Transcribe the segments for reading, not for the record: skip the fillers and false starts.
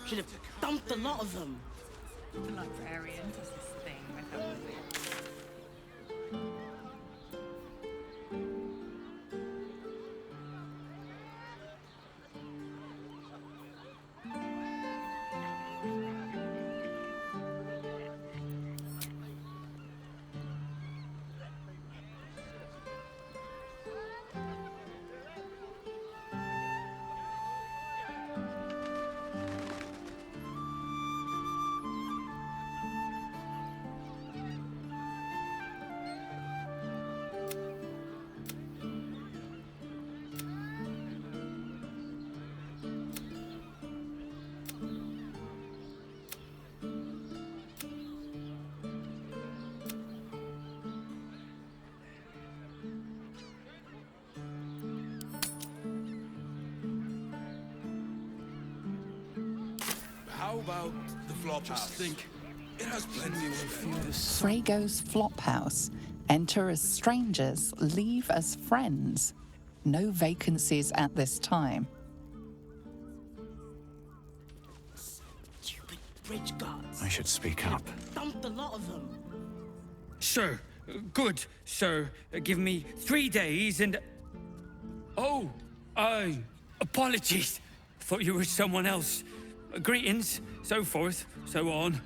Should have dumped a lot of them. The librarian does this thing with her. How about the flop house? Think it has plenty of Frego's Flophouse. Enter as strangers, leave as friends. No vacancies at this time. Stupid bridge guards. I should speak up. Dumped a lot of them. Sir, good, sir. Give me 3 days and... Oh, apologies. Thought you were someone else. Greetings, so forth, so on.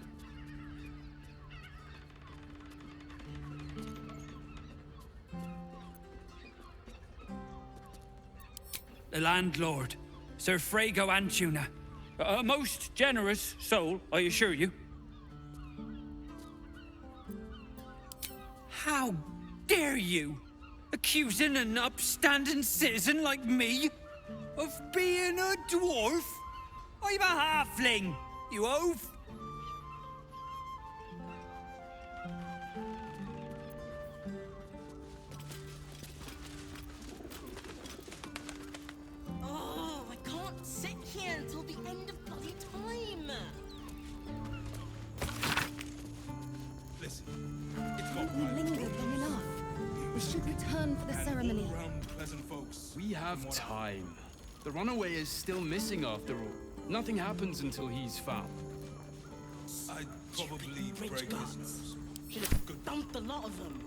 The landlord, Sir Frego Antuna. A most generous soul, I assure you. How dare you? Accusing an upstanding citizen like me of being a dwarf? I'm a halfling, you oaf! Oh, I can't sit here until the end of bloody time. Listen, it's got We lingered long enough. We should return for the ceremony. around pleasant folks. We have time. The runaway is still missing after all. Nothing happens until he's found. I'd probably Bridge break his guards. nose. Should have dumped a lot of them.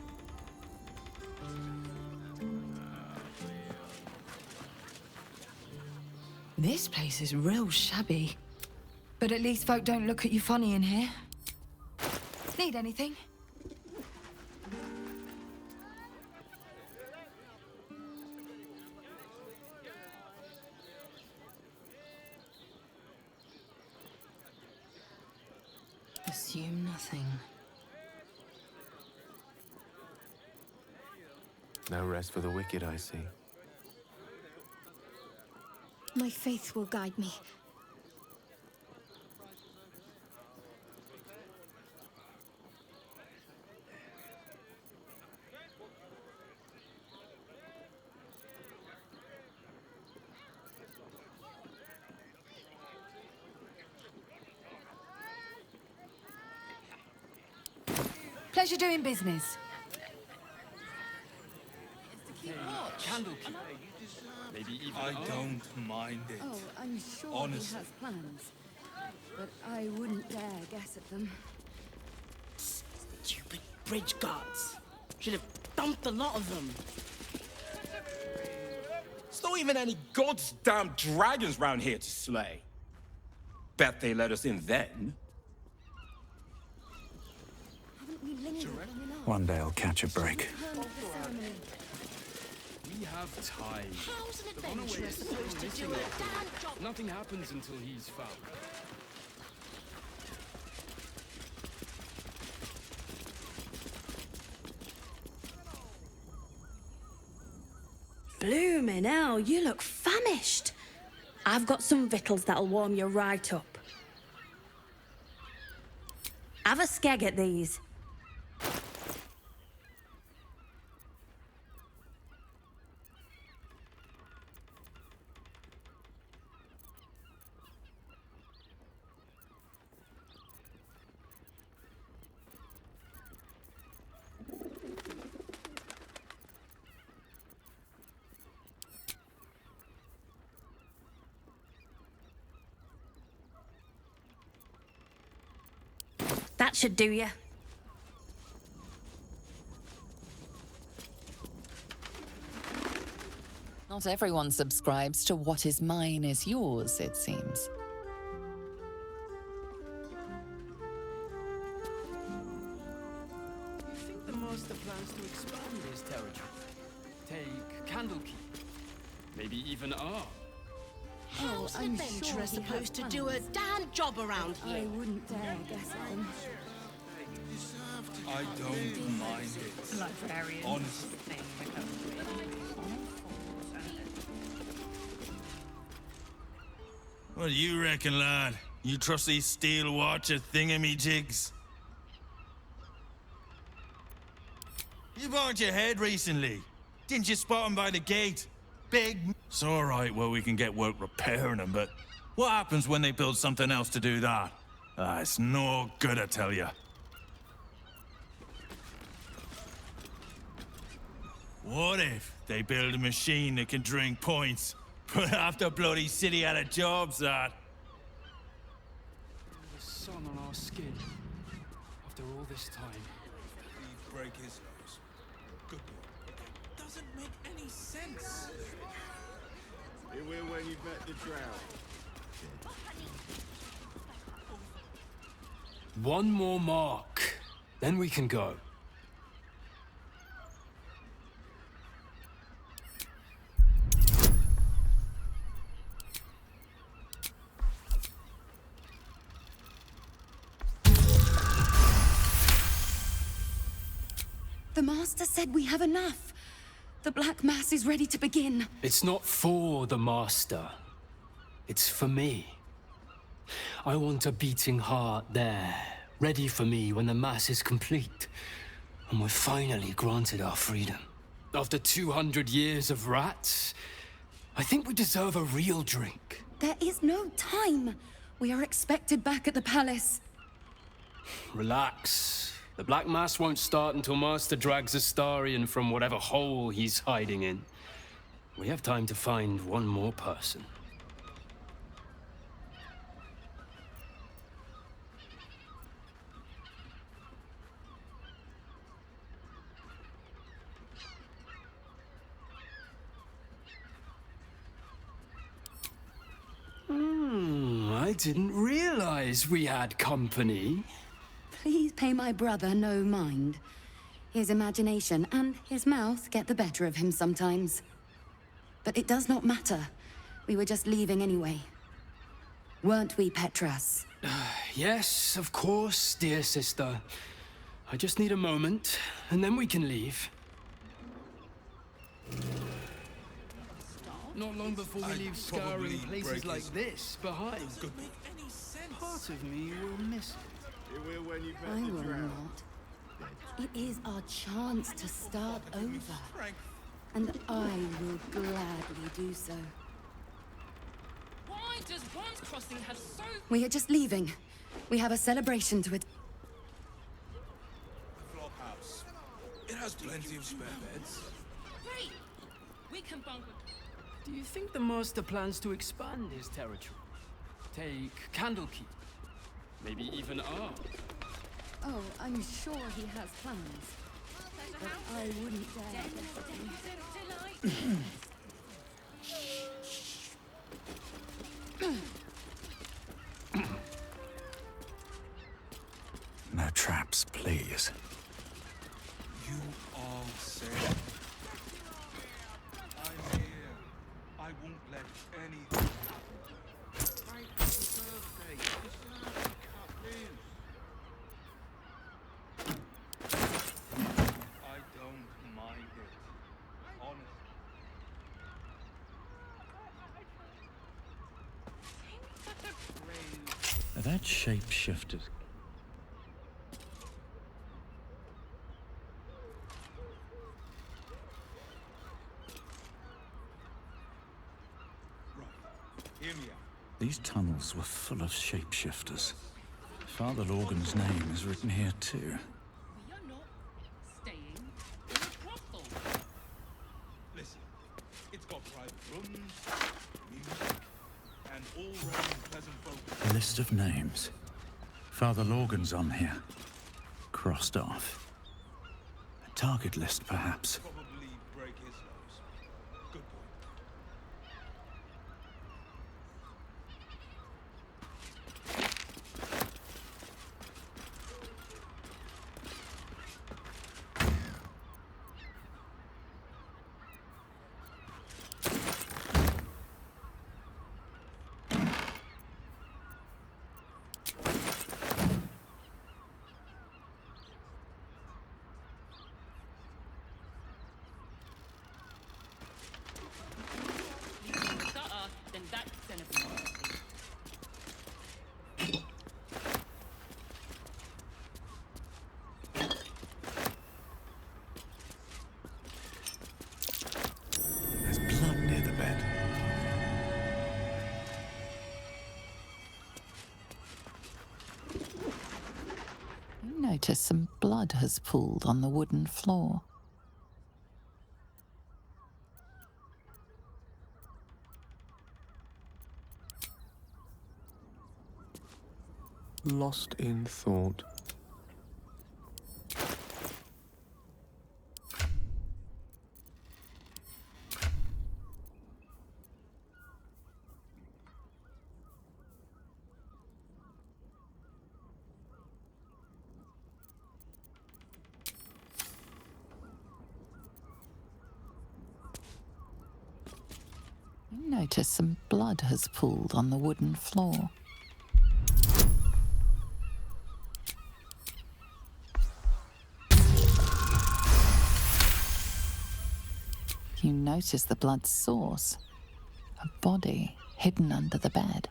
This place is real shabby. But at least folk don't look at you funny in here. Need anything? Assume nothing. No rest for the wicked, I see. My faith will guide me. Pleasure doing business. Candlekeep. Maybe even... I don't mind it. Oh, I'm sure Honestly. he has plans. But I wouldn't dare guess at them. Stupid bridge guards. Should have dumped a lot of them. There's not even any goddamn dragons round here to slay. Bet they let us in then. Haven't we lingered long enough? One day I'll catch a break. Return for the ceremony. We have time. How's an The runaway adventurer is still supposed to missing do a after all. damn job? Nothing happens until he's found. Bloomin' hell, you look famished. I've got some victuals that'll warm you right up. Have a skeg at these. That should do you. Not everyone subscribes to what is mine is yours, it seems. You think the Master plans to expand his territory? Take Candlekeep? Maybe even R? How's an I'm adventurer sure he has supposed to do a plans. damn job around I here? wouldn't dare guess at them. I don't mind it. The librarian Honestly. thing with her. What do you reckon, lad? You trust these steel watcher thingamajigs? You bumped your head recently. Didn't you spot him by the gate? Big. It's all right, well, we can get work repairing them, but what happens when they build something else to do that? It's no good, I tell you. What if they build a machine that can drink points? Put half the bloody city out of jobs, that. The sun on our skin. After all this time. He break his nose. Good boy. Doesn't make any sense. Here we're when you've met the drought. One more mark. Then we can go. The Master said we have enough. The Black Mass is ready to begin. It's not for the Master. It's for me. I want a beating heart there, ready for me when the Mass is complete. And we're finally granted our freedom. After 200 years of rats, I think we deserve a real drink. There is no time. We are expected back at the palace. Relax. The Black Mass won't start until Master drags Astarion from whatever hole he's hiding in. We have time to find one more person. I didn't realize we had company. Please pay my brother no mind. His imagination and his mouth get the better of him sometimes. But it does not matter. We were just leaving anyway. Weren't we, Petras? Yes, of course, dear sister. I just need a moment, and then we can leave. Not long before we leave scouring places like this behind. Part of me will miss it. Here we're when you've I met the will drought. not. It is our chance to start over. And I will gladly do so. Why does Worm's Crossing have so... We are just leaving. We have a celebration to it. Flophouse. It has plenty of spare beds. Great! We can bunk with... Do you think the Master plans to expand his territory? Take Candlekeep? Maybe even R? Oh, I'm sure he has plans. But I wouldn't dare guess at him. No traps, please. You all safe. I'm here. I won't let anything happen. Happy birthday. Deserve a cup in. I don't mind it. Honestly. Are that shapeshifters? Hear me out. These tunnels were full of shapeshifters. Father Lorgan's name is written here too. We are not staying in a brothel. Listen, it's got private rooms, music, and all round pleasant folk. A list of names. Father Lorgan's on here. Crossed off. A target list, perhaps. Probably break his nose. Good boy. Then that's gonna be There's blood near the bed. You notice some blood has pooled on the wooden floor. Lost in thought. You notice some blood has pooled on the wooden floor. You notice the blood's source, a body hidden under the bed.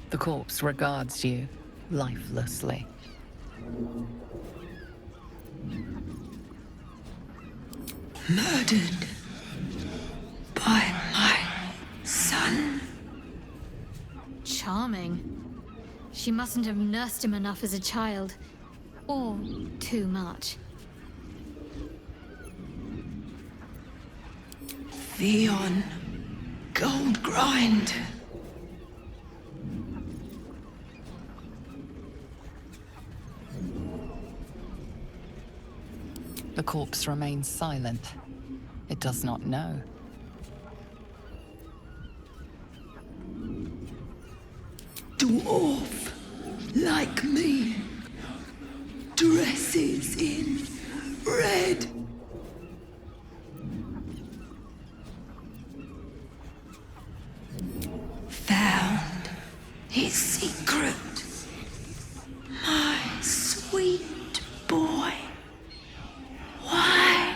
The corpse regards you lifelessly. Murdered by my son. Charming. She mustn't have nursed him enough as a child. Or too much. Theon Goldgrind. The corpse remains silent. It does not know. Dwarf like me. Dresses in red. Found his secret. My sweet boy. Why?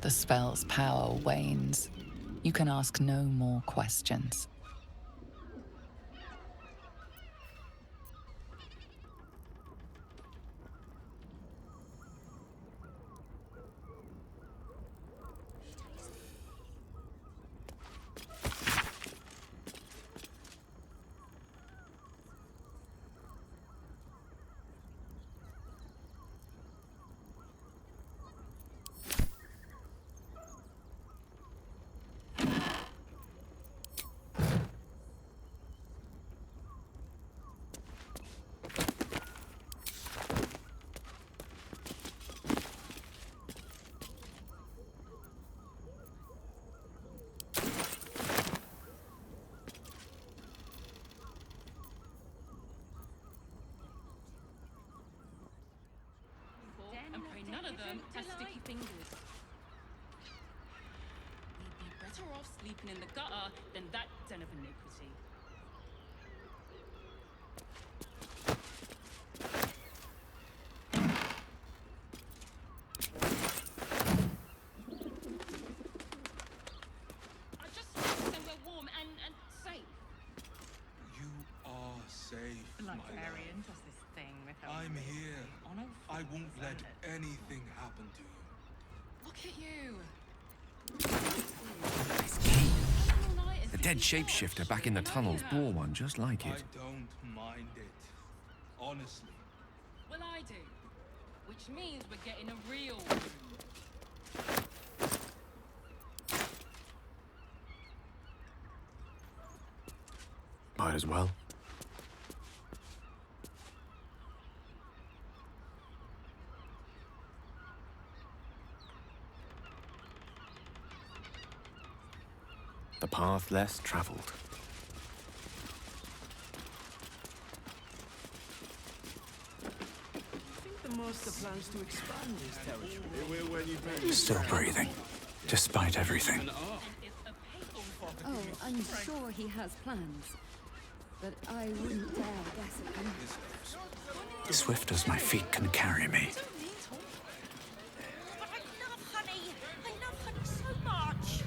The spell's power wanes. You can ask no more questions. and pray none of them has sticky fingers. We'd be better off sleeping in the gutter than that den of iniquity. I just want somewhere warm and safe. You are safe, my love. does this thing with her. I'm here. On a I won't let planet. anything happen to you. Look at you. dead shapeshifter back in the tunnels bore one just like it. I don't mind it. Honestly. Well, I do. Which means we're getting a real... Might as well. The path less traveled. The master plans to expand his territory. Still breathing, despite everything. Oh, I'm sure he has plans. But I wouldn't dare guess at them. Swift as my feet can carry me. But I love honey. I love honey so much.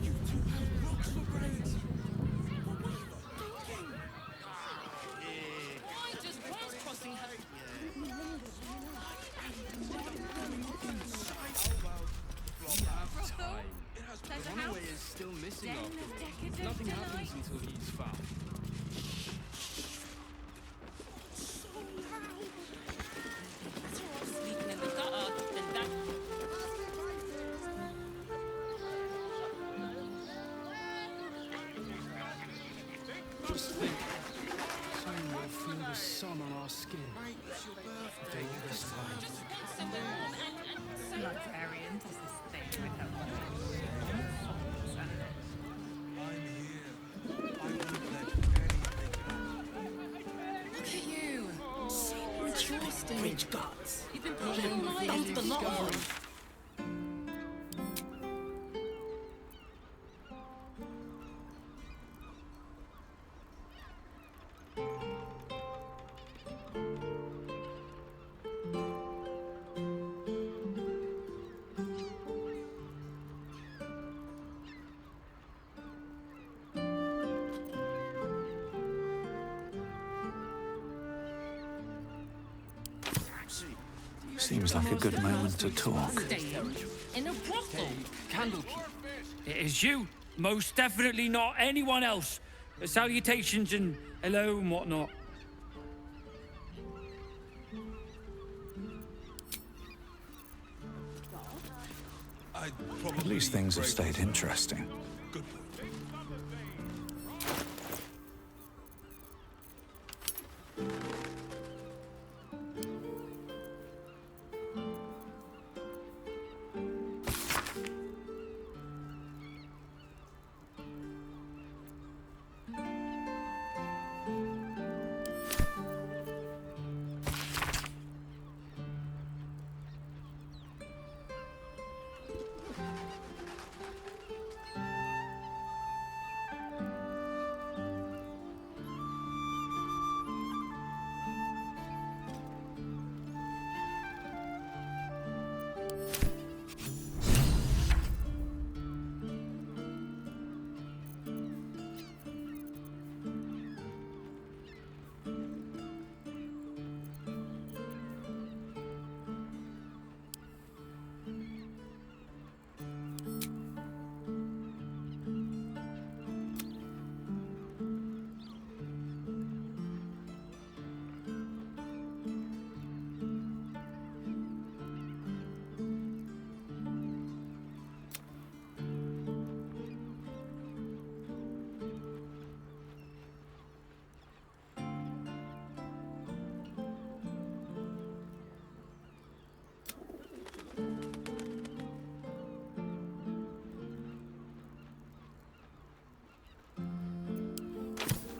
You two have rocks for brains. What are you thinking? Why does cross-crossing have... Runaway is still missing after all. Nothing happens until he's found. Better off sleeping in the gutter than that... Just think. Soon we'll feel the sun on our skin. Dangerous time. Librarian does this thing with her Look at you. So interesting. Rich guts. You've been playing all night. Dumped a lot of them. Seems like a good moment to talk. In a brothel. Candlekeep. It is you. Most definitely not anyone else. Salutations and hello and whatnot. At least things have stayed interesting.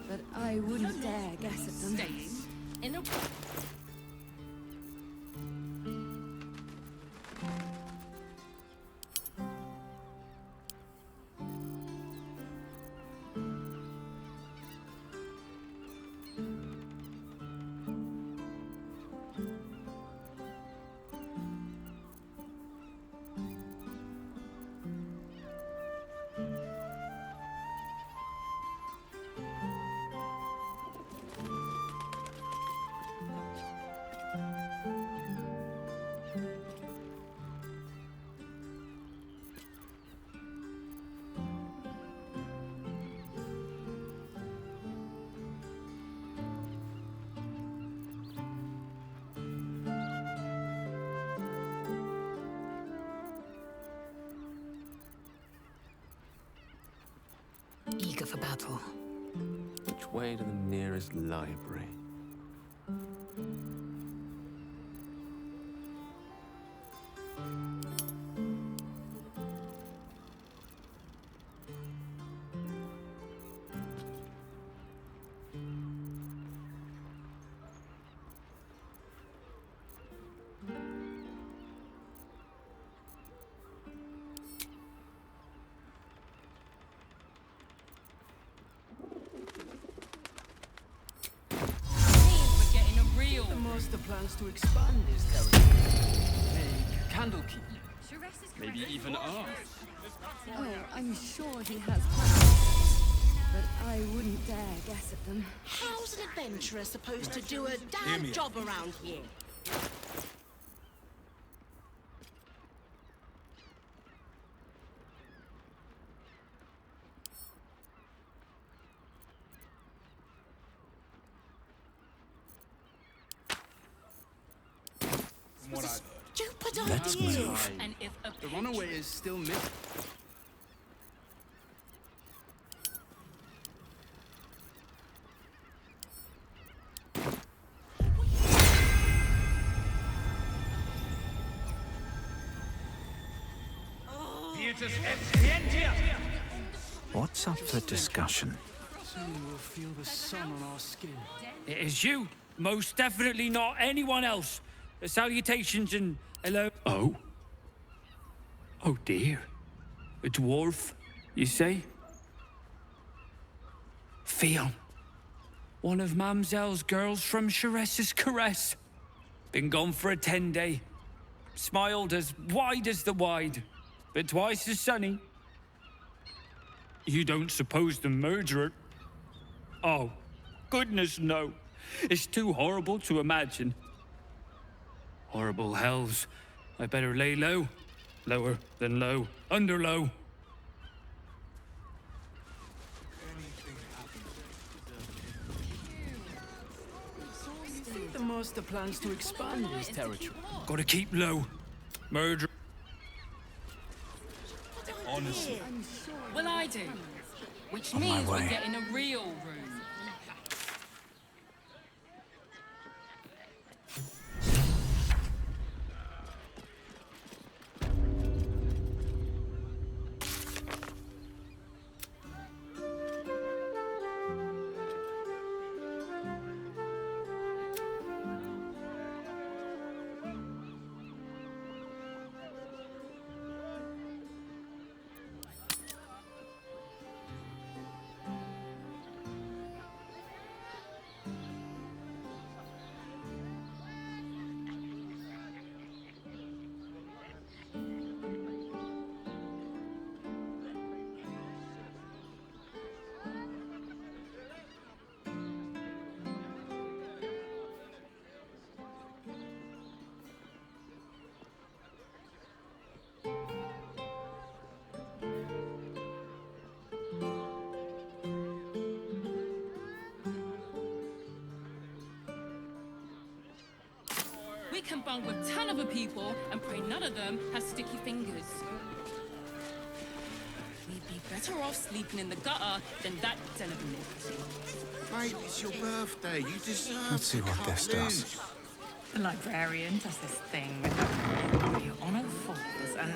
But I wouldn't dare guess at them. Stays in a... eager for battle. Which way to the nearest library? We're getting a real. The master plans to expand his territory. Make Candlekeep. Maybe even ours. Oh, I'm sure he has plans. But I wouldn't dare guess at them. How's an adventurer supposed to do a Hear damn me out. job around here? What I've Stupid Let's idea. move. And if a The runaway is still missing. What's up for discussion? Soon we'll feel the sun on our skin. It is you. Most definitely not anyone else. Salutations and hello. Oh. Oh dear. A dwarf, you say? Theon. One of Mamselle's girls from Chares's Caress. Been gone for a 10-day. Smiled as wide as the wide, but twice as sunny. You don't suppose the murderer? Oh, goodness no. It's too horrible to imagine. Horrible hells. I better lay low. Lower than low. Under low. The master plans to expand his territory. Gotta keep low. Murder. honestly. Well, I do. Which On my means we're way. getting a real room. We can bunk with 10 other people and pray none of them have sticky fingers. We'd be better off sleeping in the gutter than that den of iniquity. Mate, it's your birthday. You deserve Let's see to what cut this does. loose. The librarian does this thing with her on all fours and...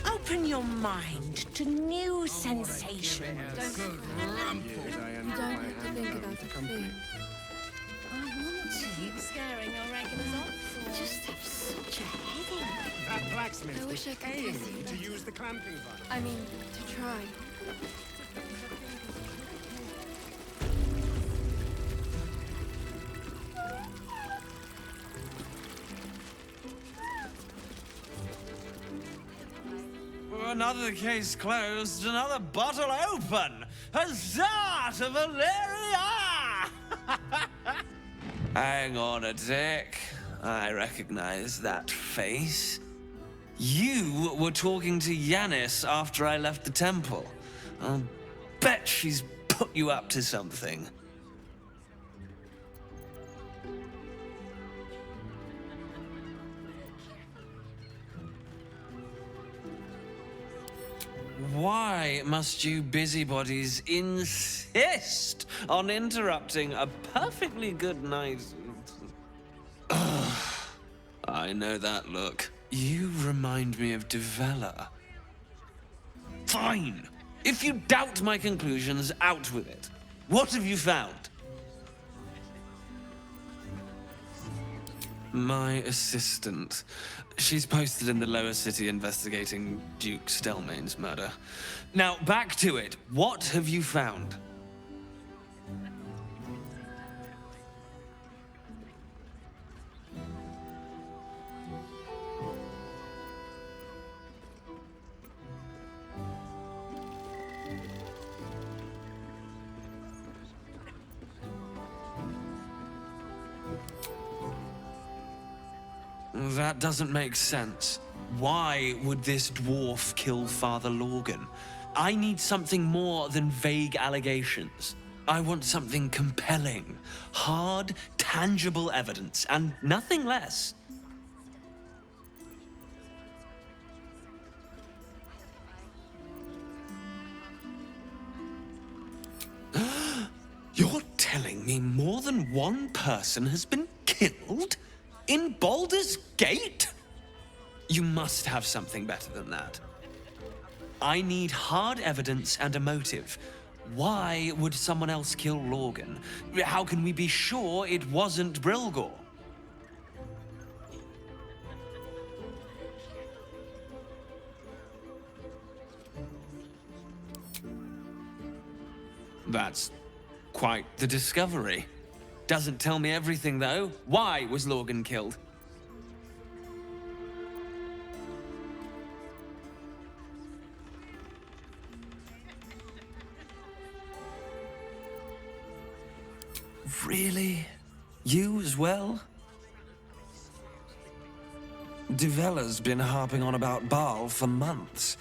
Open your mind to new sensations. Good rumple. You don't have to think about a thing. I want to. Scaring our regulars off? Just have such a headache. That blacksmith I was wish I could paying kiss you you. to use the clamping device. I mean, to try. Another case closed, another bottle open. Huzzah to Valeria! Hang on a tick. I recognize that face. You were talking to Yanis after I left the temple. I'll bet she's put you up to something. why must you busybodies insist on interrupting a perfectly good night? Ugh, I know that look. You remind me of Devella. Fine. If you doubt my conclusions, out with it. What have you found? My assistant. She's posted in the lower city investigating Duke Stelmane's murder. Now, back to it. What have you found? That doesn't make sense. Why would this dwarf kill Father Lorgan? I need something more than vague allegations. I want something compelling, hard, tangible evidence, and nothing less. You're telling me more than one person has been killed? In Baldur's Gate? You must have something better than that. I need hard evidence and a motive. Why would someone else kill Lorgan? How can we be sure it wasn't Brilgor? That's quite the discovery. Doesn't tell me everything, though. Why was Lorgan killed? Really? You as well? Devella's been harping on about Baal for months.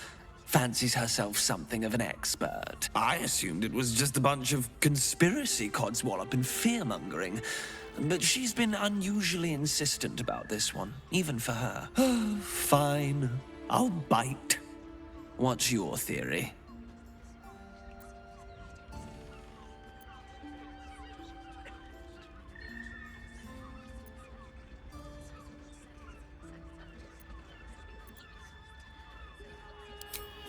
Fancies herself something of an expert. I assumed it was just a bunch of conspiracy codswallop and fear-mongering. But she's been unusually insistent about this one, even for her. Fine. I'll bite. What's your theory?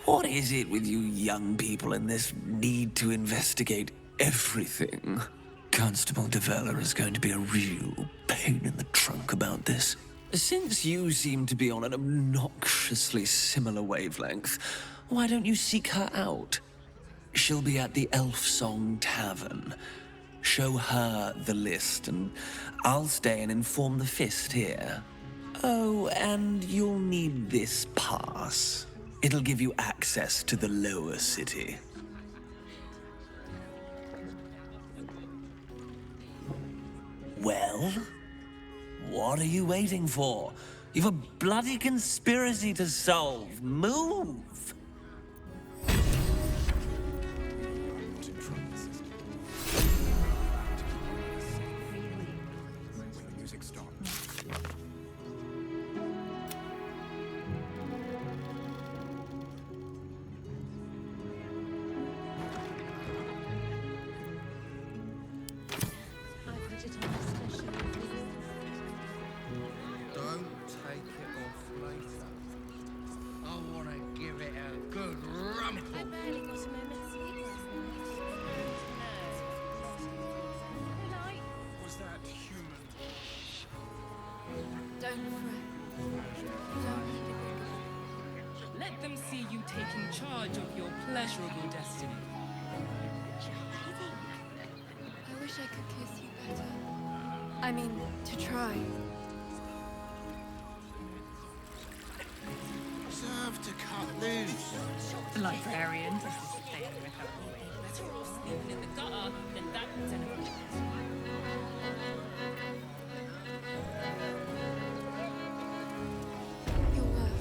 What is it with you young people and this need to investigate everything? Constable Devella is going to be a real pain in the trunk about this. Since you seem to be on an obnoxiously similar wavelength, why don't you seek her out? She'll be at the Elf Song Tavern. Show her the list, and I'll stay and inform the Fist here. Oh, and you'll need this pass. It'll give you access to the lower city. Well? What are you waiting for? You've a bloody conspiracy to solve. Move! Let them see you taking charge of your pleasurable destiny. I wish I could kiss you better. I mean, to try. Serve to cut loose. The librarian does this thing with her. Better off sleeping in the gutter than that den of a Your work.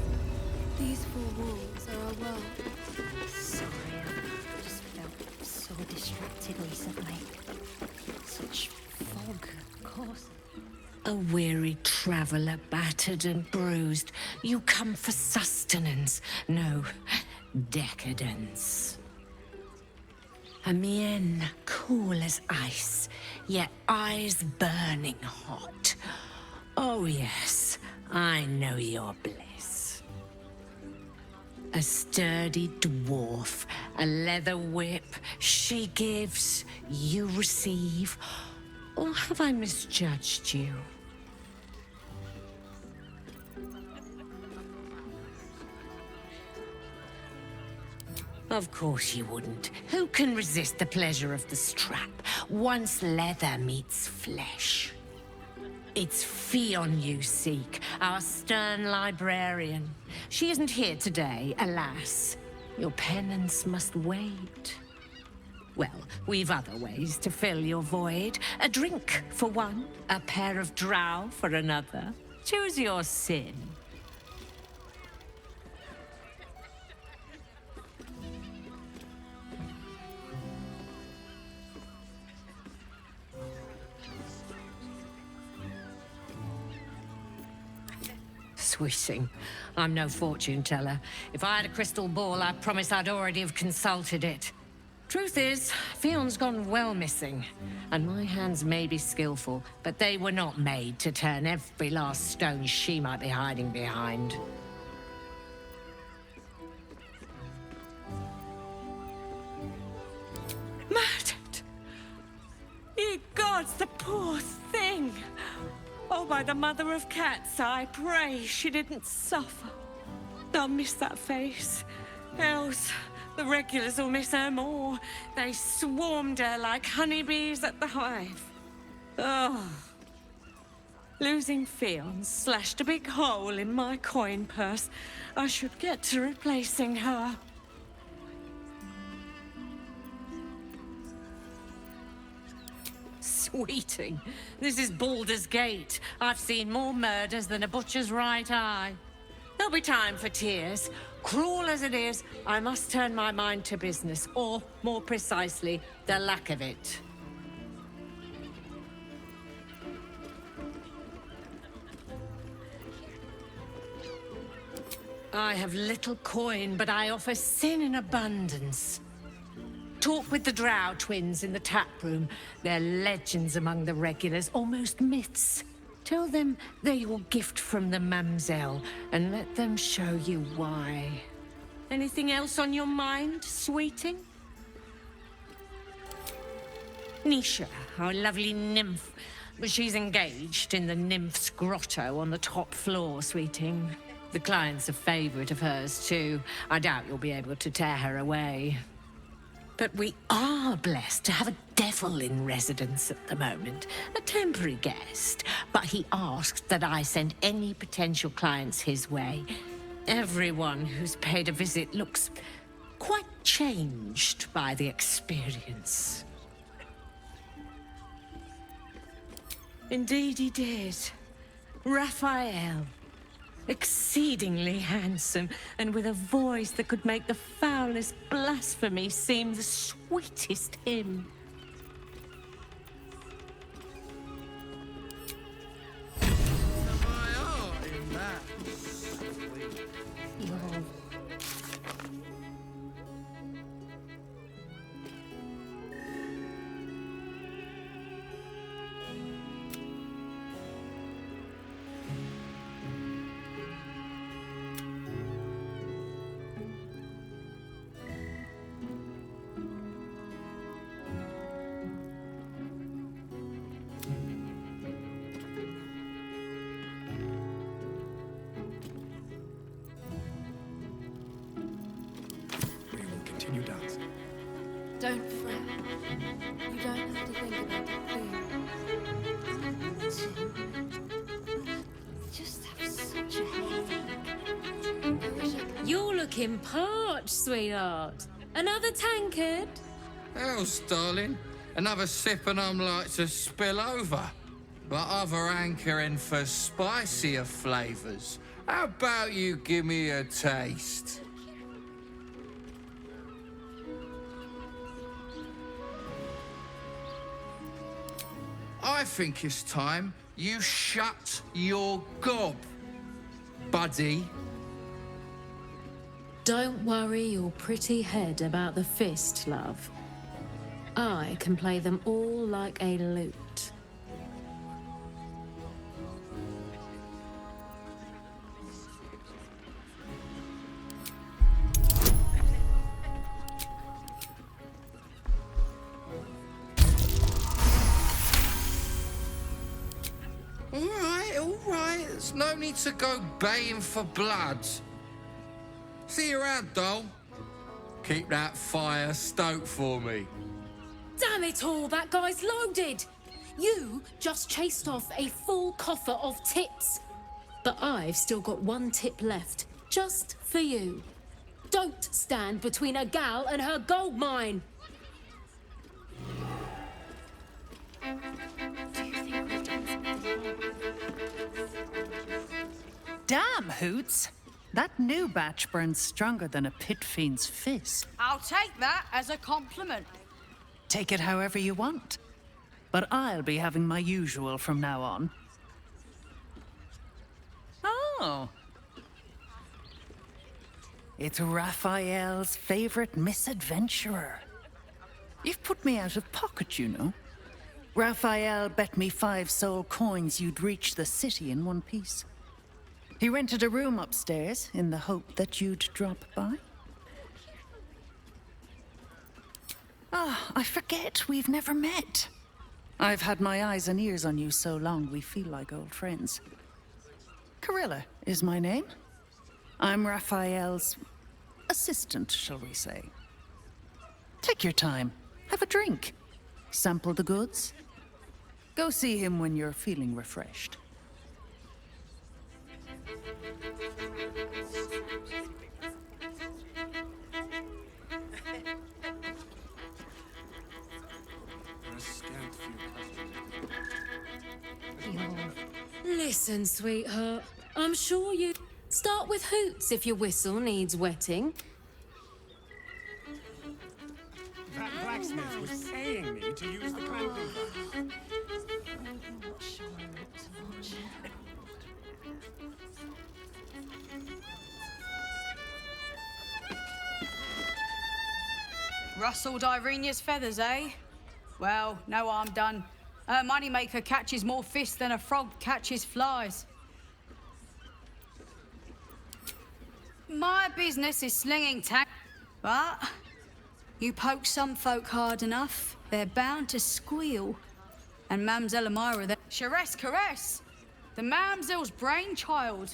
These four walls are our world. Sorry, I've just felt so distracted recently. Such fog, of course. A weary traveller, battered and bruised. You come for sustenance. No, decadence. A mien cool as ice, yet eyes burning hot. Oh yes, I know your bliss. A sturdy dwarf, a leather whip, she gives, you receive. Or have I misjudged you? Of course you wouldn't. Who can resist the pleasure of the strap once leather meets flesh? It's Fionn you seek, our stern librarian. She isn't here today, alas. Your penance must wait. Well, we've other ways to fill your void. A drink for one, a pair of drow for another. Choose your sin. Sweeting. I'm no fortune teller. If I had a crystal ball, I promise I'd already have consulted it. Truth is, Fionn's gone well missing. And my hands may be skillful, but they were not made to turn every last stone she might be hiding behind. Murdered! Ye gods, the poor thing! Oh, by the mother of cats, I pray she didn't suffer. I'll miss that face. Else, the regulars will miss her more. They swarmed her like honeybees at the hive. Oh. Losing Fionn slashed a big hole in my coin purse. I should get to replacing her. Sweeting. This is Baldur's Gate. I've seen more murders than a butcher's right eye. There'll be time for tears. Cruel as it is, I must turn my mind to business, or, more precisely, the lack of it. I have little coin, but I offer sin in abundance. Talk with the Drow twins in the tap room. They're legends among the regulars, almost myths. Tell them they're your gift from the Mamselle, and let them show you why. Anything else on your mind, sweeting? Nisha, our lovely nymph. She's engaged in the nymph's grotto on the top floor, sweeting. The client's a favorite of hers, too. I doubt you'll be able to tear her away. But we are blessed to have a devil in residence at the moment. A temporary guest. But he asked that I send any potential clients his way. Everyone who's paid a visit looks quite changed by the experience. Indeed he did. Raphael. Exceedingly handsome, and with a voice that could make the foulest blasphemy seem the sweetest hymn. Continue dancing. Don't fret. You don't have to think about the food. Just have such a headache. You're looking parched, sweetheart. Another tankard? Else, darling, another sip and I'm like to spill over. But other hankering for spicier flavours. How about you give me a taste? I think it's time you shut your gob, buddy. Don't worry your pretty head about the fist, love. I can play them all like a lute. All right. There's no need to go baying for blood. See you around, doll. Keep that fire stoked for me. Damn it all, that guy's loaded! You just chased off a full coffer of tips. But I've still got one tip left, just for you. Don't stand between a gal and her gold mine. Damn, Hoots! That new batch burns stronger than a pit fiend's fist. I'll take that as a compliment. Take it however you want. But I'll be having my usual from now on. Oh. It's Raphael's favorite misadventurer. You've put me out of pocket, you know. Raphael bet me 5 soul coins you'd reach the city in one piece. He rented a room upstairs in the hope that you'd drop by. Ah, I forget we've never met. I've had my eyes and ears on you so long we feel like old friends. Carilla is my name. I'm Raphael's assistant, shall we say. Take your time. Have a drink. Sample the goods. Go see him when you're feeling refreshed. Listen, sweetheart. I'm sure you... Start with Hoots if your whistle needs wetting. That blacksmith was paying me to use the clamping gun. Rustled Irenia's feathers, eh? Well, no harm done. Her moneymaker catches more fish than a frog catches flies. My business is slinging tack, but you poke some folk hard enough, they're bound to squeal. And Mamselle Elmira, the Charesse Caresse, the Mamselle's brainchild.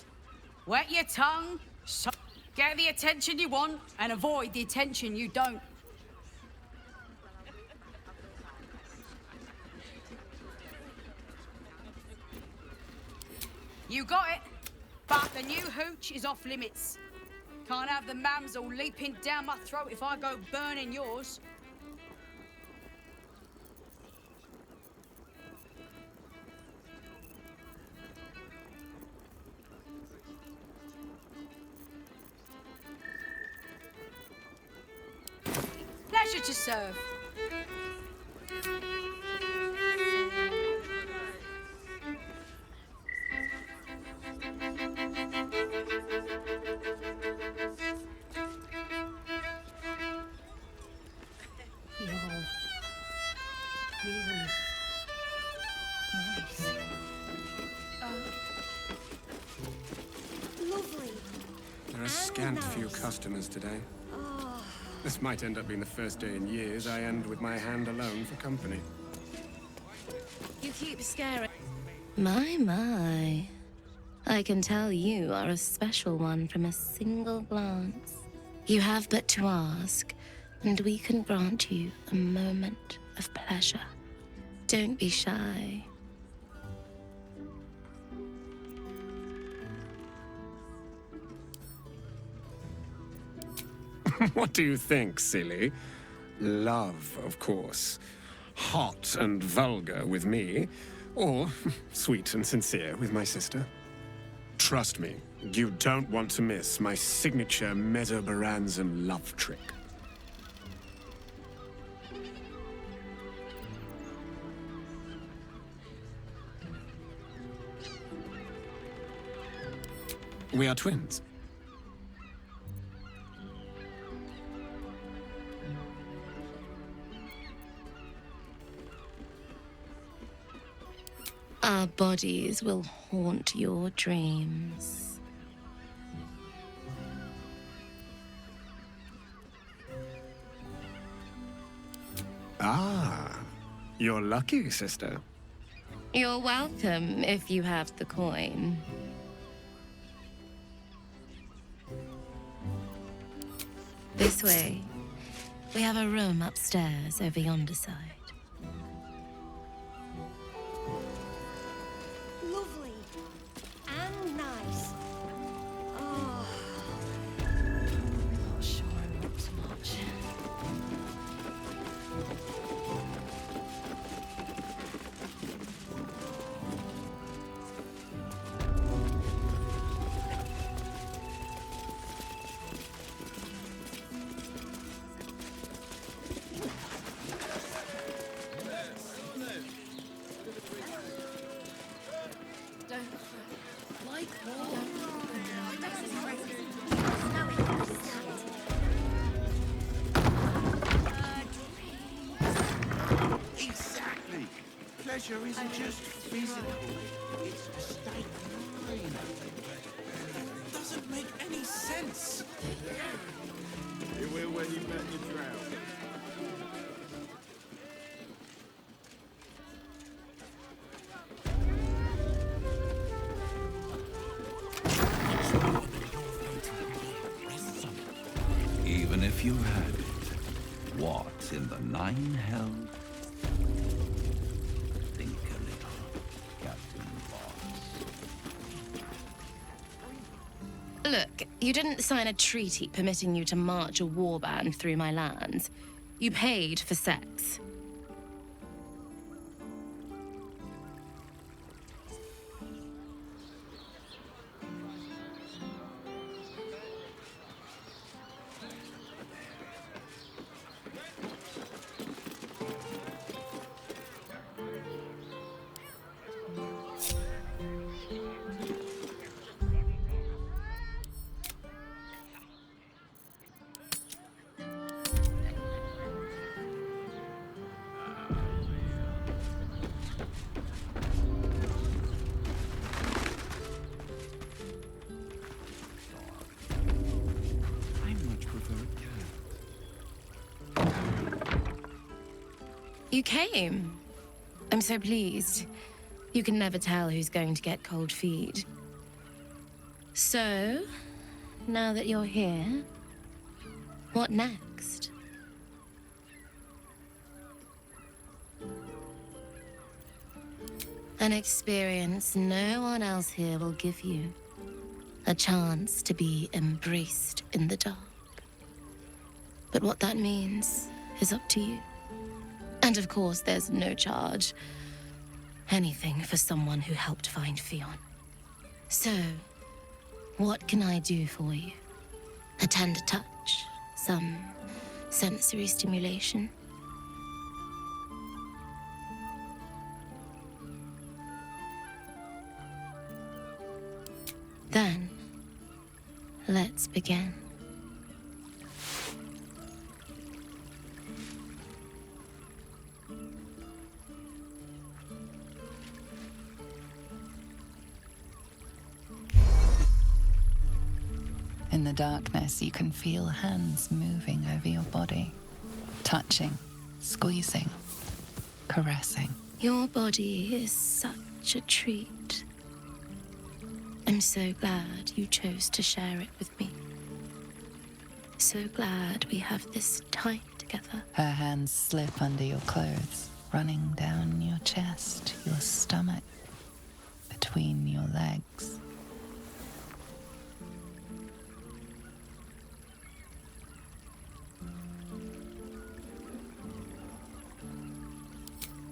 Wet your tongue, get the attention you want, and avoid the attention you don't. You got it, but the new hooch is off limits. Can't have the mamsel leaping down my throat if I go burning yours. Pleasure to serve. Lovely. There are scant few customers today. This might end up being the first day in years I end with my hand alone for company. You keep scaring. My. I can tell you are a special one from a single glance. You have but to ask, and we can grant you a moment of pleasure. Don't be shy. What do you think, silly? Love, of course. Hot and vulgar with me, or sweet and sincere with my sister. Trust me, you don't want to miss my signature Mesobaranzan love trick. We are twins. Our bodies will haunt your dreams. Ah, you're lucky, sister. You're welcome if you have the coin. This way. We have a room upstairs over yonder side. Lovely. And nice. Oh. Not sure I want so much. Exactly. Pleasure isn't just physical. It's a state of mind. It doesn't make any sense. It will when you let you drown. Even if you had it, what in the nine hells? Think a little, Captain Boss. Look, you didn't sign a treaty permitting you to march a warband through my lands. You paid for sex. You came. I'm so pleased. You can never tell who's going to get cold feet. So, now that you're here, what next? An experience no one else here will give you. A chance to be embraced in the dark. But what that means is up to you. And of course, there's no charge. Anything for someone who helped find Fionn. So, what can I do for you? A tender touch? Some sensory stimulation? Then, let's begin. In the darkness, you can feel hands moving over your body, touching, squeezing, caressing. Your body is such a treat. I'm so glad you chose to share it with me. So glad we have this time together. Her hands slip under your clothes, running down your chest, your stomach, between your legs.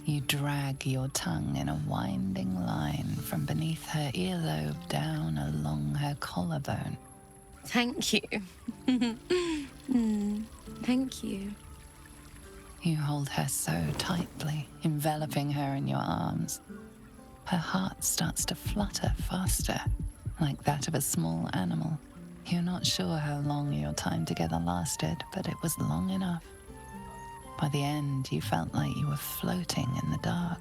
You drag your tongue in a winding line from beneath her earlobe down along her collarbone. Thank you. Thank you. You hold her so tightly, enveloping her in your arms. Her heart starts to flutter faster, like that of a small animal. You're not sure how long your time together lasted, but it was long enough. By the end, you felt like you were floating in the dark,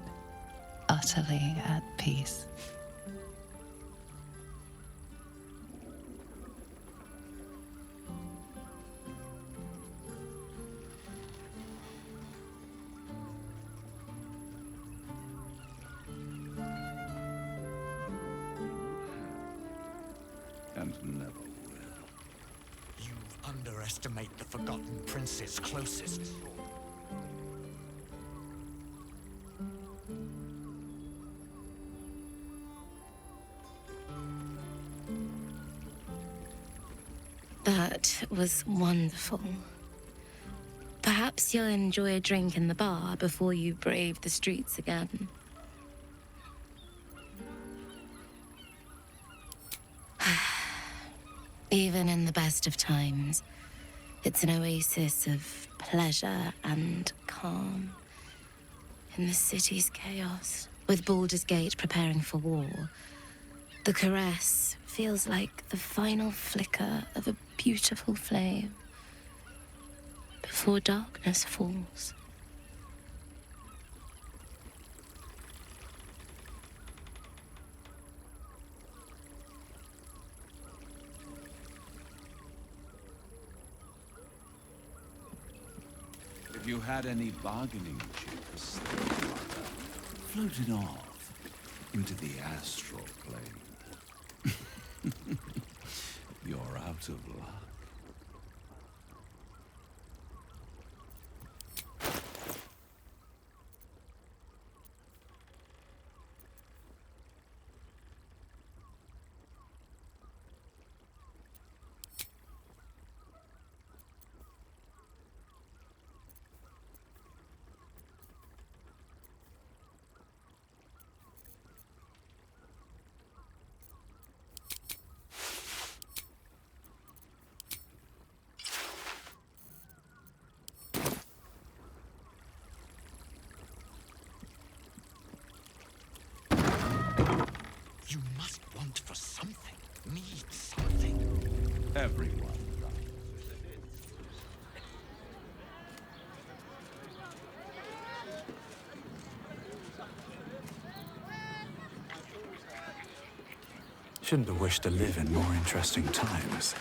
utterly at peace. And never will. You underestimate the Forgotten Prince's closest. That was wonderful. Perhaps you'll enjoy a drink in the bar before you brave the streets again. Even in the best of times, it's an oasis of pleasure and calm. In the city's chaos, with Baldur's Gate preparing for war, the caress feels like the final flicker of a beautiful flame before darkness falls. If you had any bargaining chips, floated off into the astral plane. You're out of luck. You must want for something, need something. Everyone. Shouldn't have wished to live in more interesting times.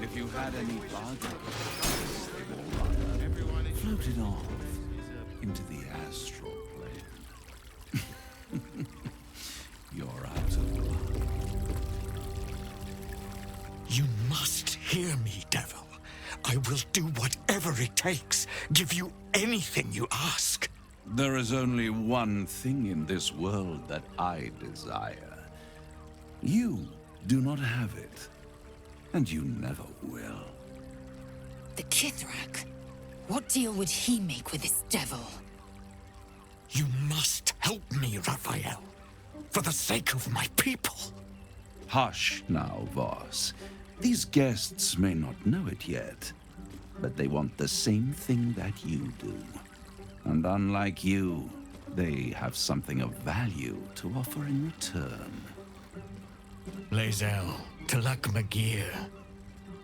If you had any bargain, floated off into the astral plane. You're out of luck. You must hear me, devil. I will do whatever it takes, give you anything you ask. There is only one thing in this world that I desire. You do not have it, and you never will. The Kithrak? What deal would he make with this devil? You must help me, Raphael, for the sake of my people. Hush now, Voss. These guests may not know it yet, but they want the same thing that you do. And unlike you, they have something of value to offer in return. Lae'zel, Talak Magir.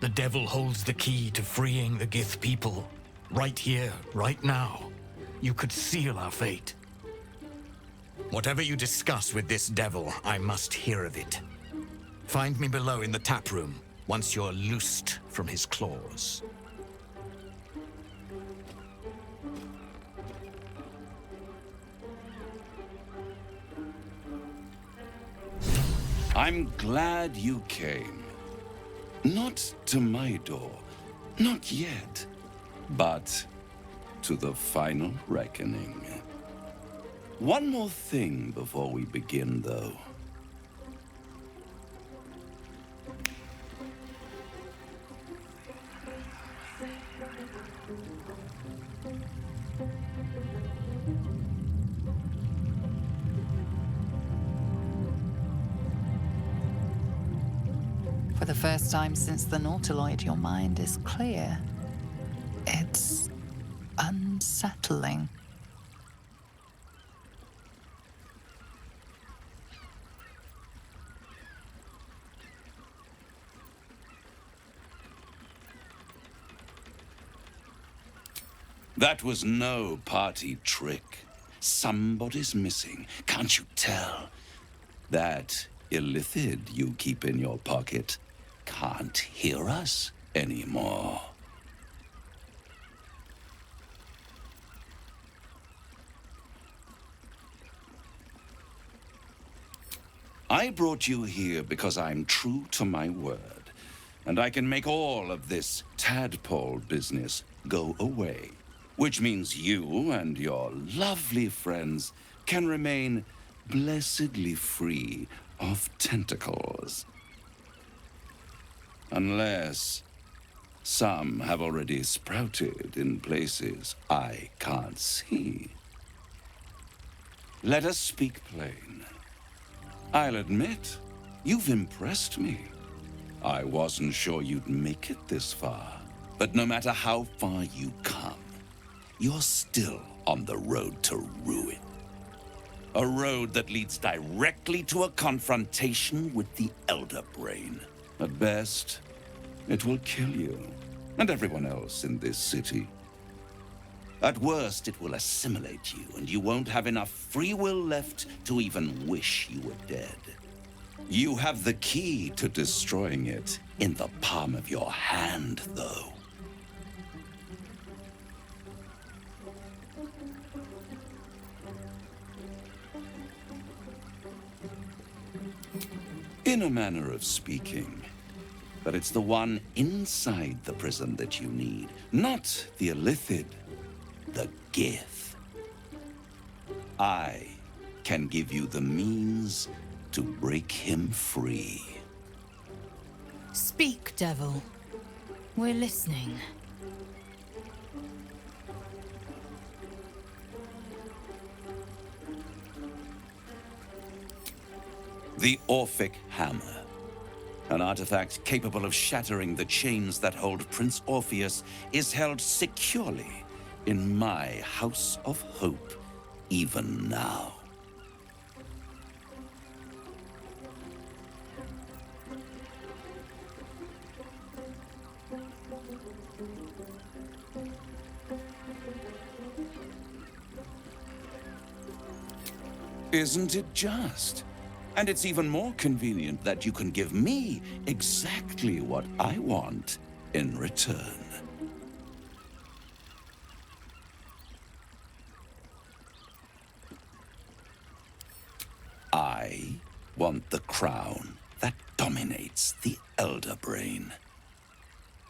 The devil holds the key to freeing the Gith people. Right here, right now. You could seal our fate. Whatever you discuss with this devil, I must hear of it. Find me below in the tap room, once you're loosed from his claws. I'm glad you came. Not to my door, not yet, but to the final reckoning. One more thing before we begin, though. For the first time since the Nautiloid, your mind is clear. It's unsettling. That was no party trick. Somebody's missing, can't you tell? That illithid you keep in your pocket can't hear us anymore. I brought you here because I'm true to my word, and I can make all of this tadpole business go away, which means you and your lovely friends can remain blessedly free of tentacles. Unless some have already sprouted in places I can't see. Let us speak plain. I'll admit, you've impressed me. I wasn't sure you'd make it this far, but no matter how far you come, you're still on the road to ruin. A road that leads directly to a confrontation with the Elder Brain. At best, it will kill you and everyone else in this city. At worst, it will assimilate you, and you won't have enough free will left to even wish you were dead. You have the key to destroying it in the palm of your hand, though. In a manner of speaking. But it's the one inside the prison that you need, not the illithid, the Gith. I can give you the means to break him free. Speak, devil. We're listening. The Orphic Hammer. An artifact capable of shattering the chains that hold Prince Orpheus is held securely in my House of Hope, even now. Isn't it just? And it's even more convenient that you can give me exactly what I want in return. I want the crown that dominates the Elder Brain.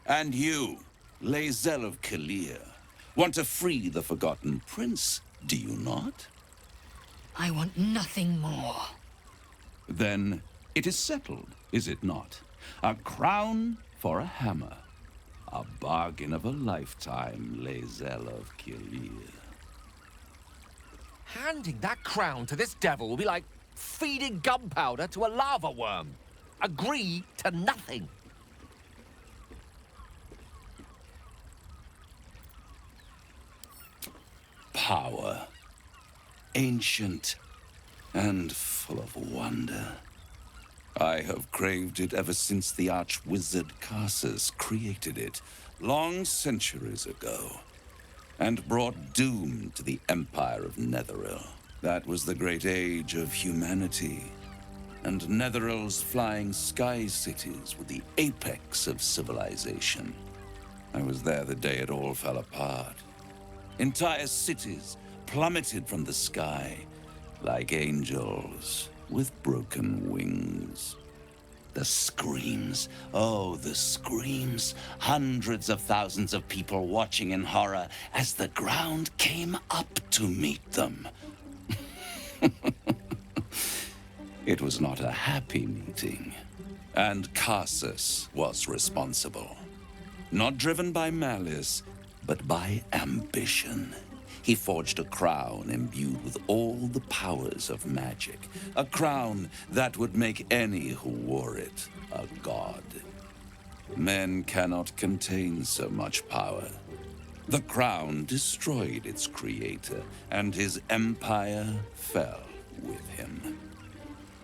And you, Lae'zel of Kalir, want to free the Forgotten Prince, do you not? I want nothing more. Then it is settled, is it not? A crown for a hammer. A bargain of a lifetime, Lae'zel of Kalir. Handing that crown to this devil will be like feeding gunpowder to a lava worm. Agree to nothing. Power. Ancient and full of wonder. I have craved it ever since the arch-wizard Karsus created it, long centuries ago, and brought doom to the Empire of Netheril. That was the great age of humanity, and Netheril's flying sky cities were the apex of civilization. I was there the day it all fell apart. Entire cities plummeted from the sky, like angels with broken wings. The screams. Oh, the screams. Hundreds of thousands of people watching in horror as the ground came up to meet them. It was not a happy meeting. And Carsus was responsible. Not driven by malice, but by ambition. He forged a crown imbued with all the powers of magic. A crown that would make any who wore it a god. Men cannot contain so much power. The crown destroyed its creator, and his empire fell with him.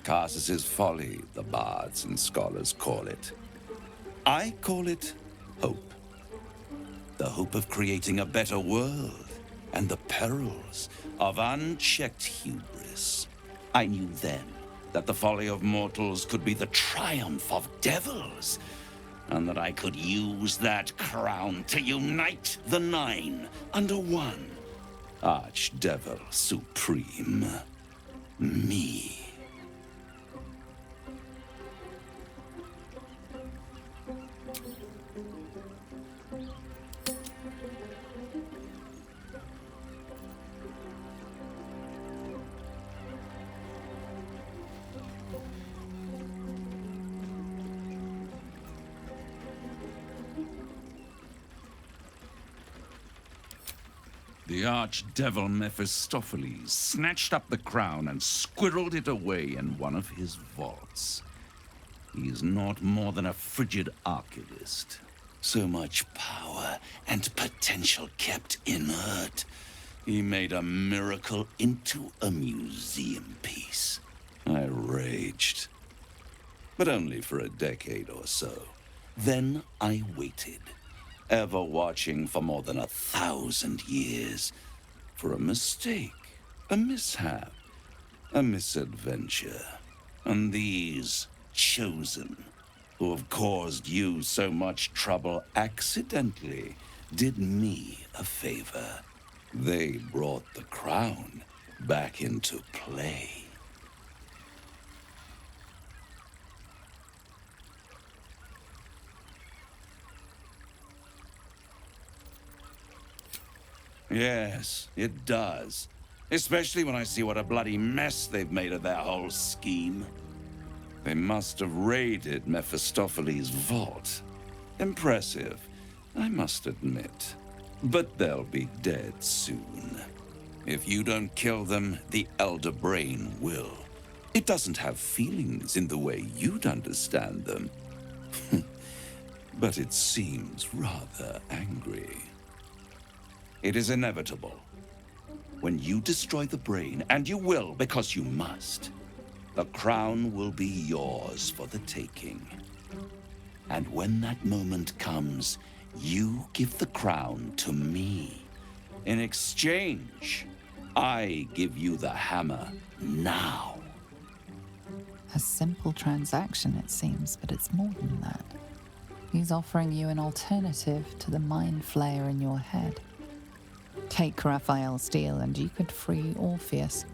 Carsus's folly, the bards and scholars call it. I call it hope. The hope of creating a better world. And the perils of unchecked hubris. I knew then that the folly of mortals could be the triumph of devils, and that I could use that crown to unite the Nine under one Archdevil Supreme. Me. The archdevil Mephistopheles snatched up the crown and squirreled it away in one of his vaults. He is not more than a frigid archivist. So much power and potential kept inert. He made a miracle into a museum piece. I raged. But only for a decade or so. Then I waited. Ever watching for more than 1,000 years. For a mistake, a mishap, a misadventure. And these chosen, who have caused you so much trouble accidentally, did me a favor. They brought the crown back into play. Yes, it does. Especially when I see what a bloody mess they've made of their whole scheme. They must have raided Mephistopheles' vault. Impressive, I must admit. But they'll be dead soon. If you don't kill them, the Elder Brain will. It doesn't have feelings in the way you'd understand them. But it seems rather angry. It is inevitable. When you destroy the brain, and you will because you must, the crown will be yours for the taking. And when that moment comes, you give the crown to me. In exchange, I give you the hammer now. A simple transaction, it seems, but it's more than that. He's offering you an alternative to the mind flayer in your head. Take Raphael's steel and you could free Orpheus.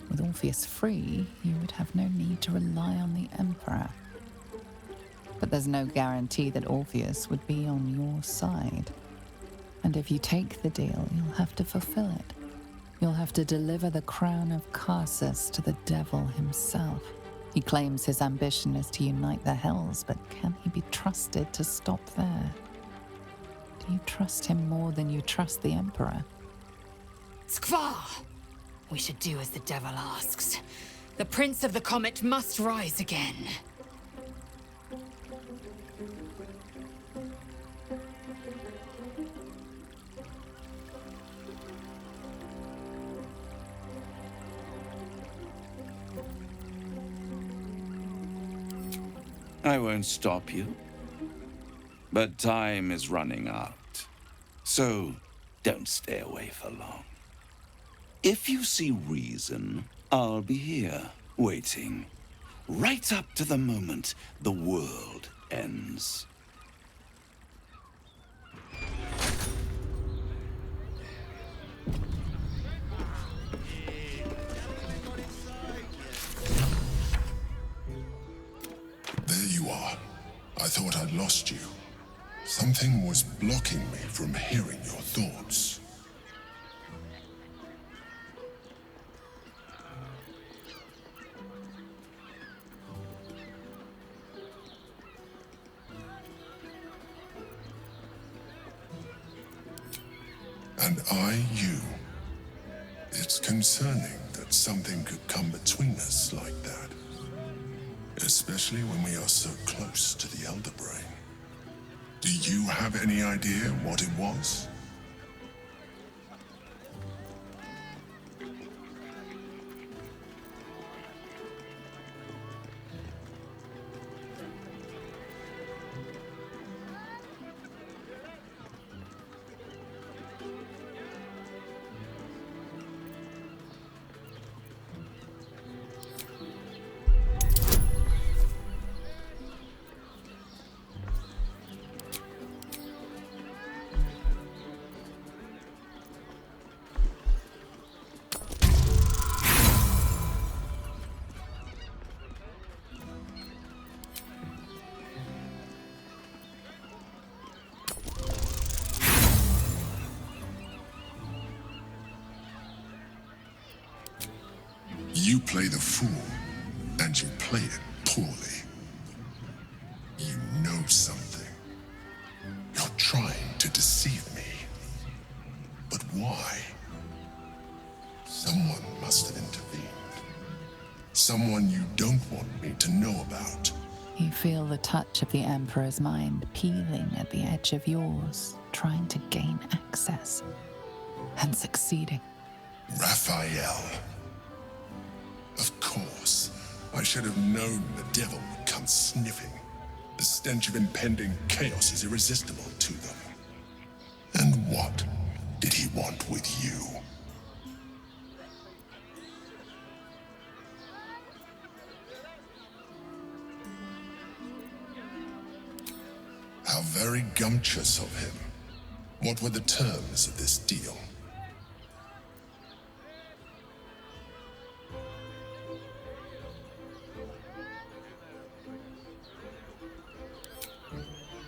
With Orpheus free, you would have no need to rely on the Emperor. But there's no guarantee that Orpheus would be on your side. And if you take the deal, you'll have to fulfill it. You'll have to deliver the crown of Carsus to the devil himself. He claims his ambition is to unite the Hells, but can he be trusted to stop there? Do you trust him more than you trust the Emperor? Skvar! We should do as the devil asks. The Prince of the Comet must rise again. I won't stop you. But time is running out. So, don't stay away for long. If you see reason, I'll be here, waiting. Right up to the moment the world ends. There you thought I'd lost you. Something was blocking me from hearing your thoughts. And you. It's concerning that something could come between us like that. Especially when we are so close to the Elder Brain. Do you have any idea what it was? You play the fool, and you play it poorly. You know something. You're trying to deceive me. But why? Someone must have intervened. Someone you don't want me to know about. You feel the touch of the Emperor's mind peeling at the edge of yours, trying to gain access, and succeeding. Raphael. Of course. I should have known the devil would come sniffing. The stench of impending chaos is irresistible to them. And what did he want with you? How very gumptious of him. What were the terms of this deal?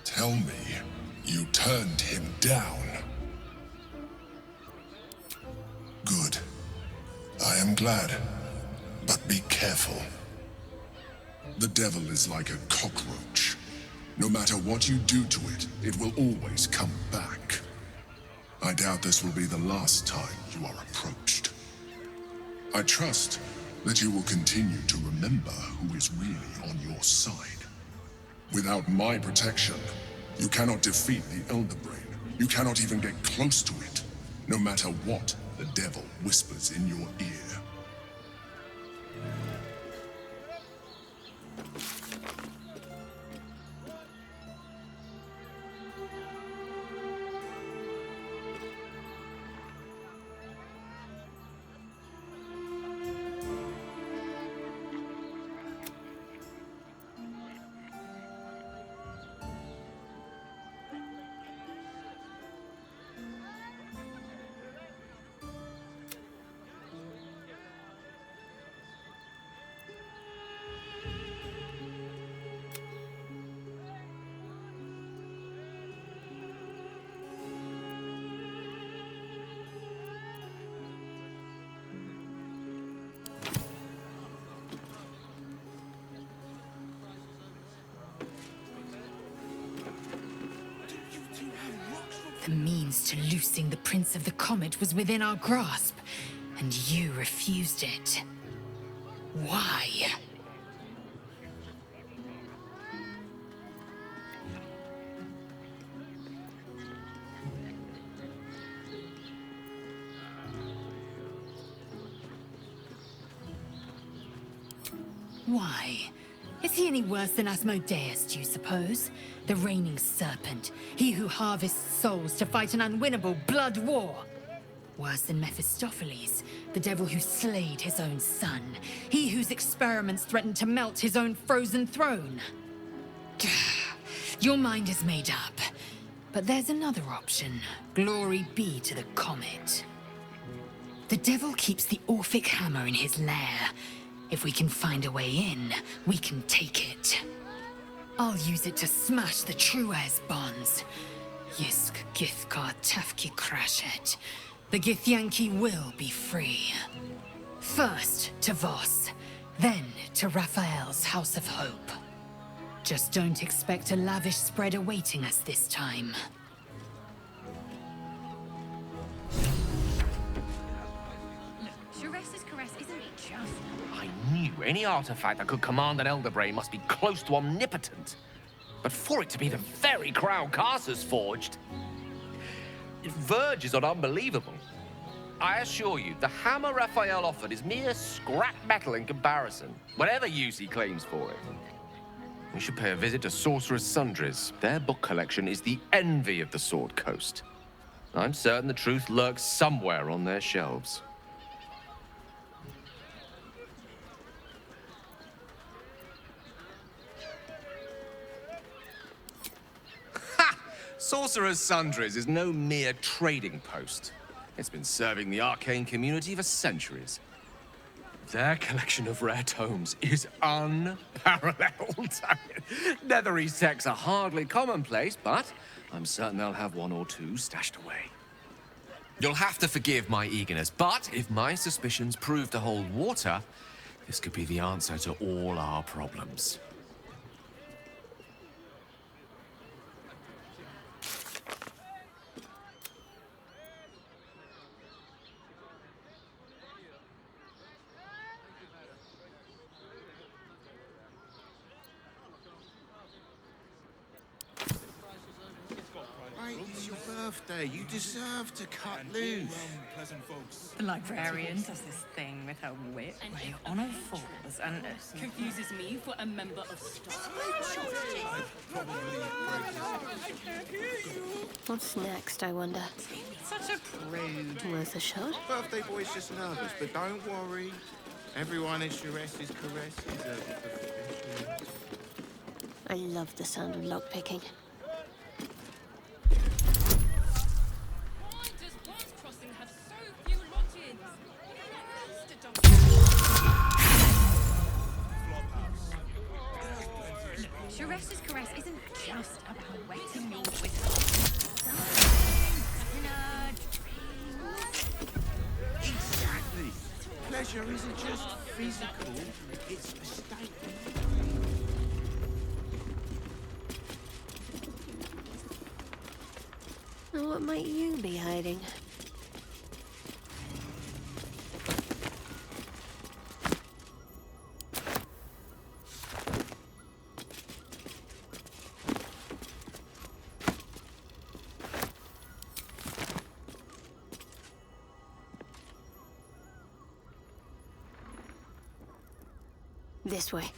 Tell me, you turned him down. Good. I am glad. But be careful. The devil is like a cockroach. No matter what you do to it, it will always come back. I doubt this will be the last time you are approached. I trust that you will continue to remember who is really on your side. Without my protection, you cannot defeat the Elder Brain. You cannot even get close to it, no matter what the devil whispers in your ear. The means to loosing the Prince of the Comet was within our grasp, and you refused it. Why? Why? Is he any worse than Asmodeus, do you suppose? The reigning serpent, he who harvests souls to fight an unwinnable blood war. Worse than Mephistopheles, the devil who slayed his own son, he whose experiments threatened to melt his own frozen throne. Your mind is made up, but there's another option. Glory be to the comet. The devil keeps the Orphic hammer in his lair. If we can find a way in, we can take it. I'll use it to smash the true heirs' bonds. Yisk Githkar Tafki Krashet. The Githyanki will be free. First to Voss, then to Raphael's House of Hope. Just don't expect a lavish spread awaiting us this time. Sharessa's caress isn't it just... I knew any artifact that could command an Elder Brain must be close to omnipotent. But for it to be the very crown Carcer's forged, it verges on unbelievable. I assure you, the hammer Raphael offered is mere scrap metal in comparison, whatever use he claims for it. We should pay a visit to Sorcerer's Sundries. Their book collection is the envy of the Sword Coast. I'm certain the truth lurks somewhere on their shelves. Sorcerer's Sundries is no mere trading post. It's been serving the arcane community for centuries. Their collection of rare tomes is unparalleled. Netherese texts are hardly commonplace, but I'm certain they'll have one or two stashed away. You'll have to forgive my eagerness, but if my suspicions prove to hold water, this could be the answer to all our problems. Mate, it's your birthday. You deserve to cut loose. The librarian does this thing with her whip where you're on all fours and... Confuses me for a member of staff. What's next, I wonder? Such a prude. Worth a shot? Birthday boy's just nervous, but don't worry. Everyone in Sharessa's caress is a... I love the sound of lockpicking. Why does Wars Crossing have so few lodgings? Sharessa's caress isn't just about wetting your whistle. Exactly. Pleasure isn't just physical, it's a state of mind. Now, what might you be hiding? This way.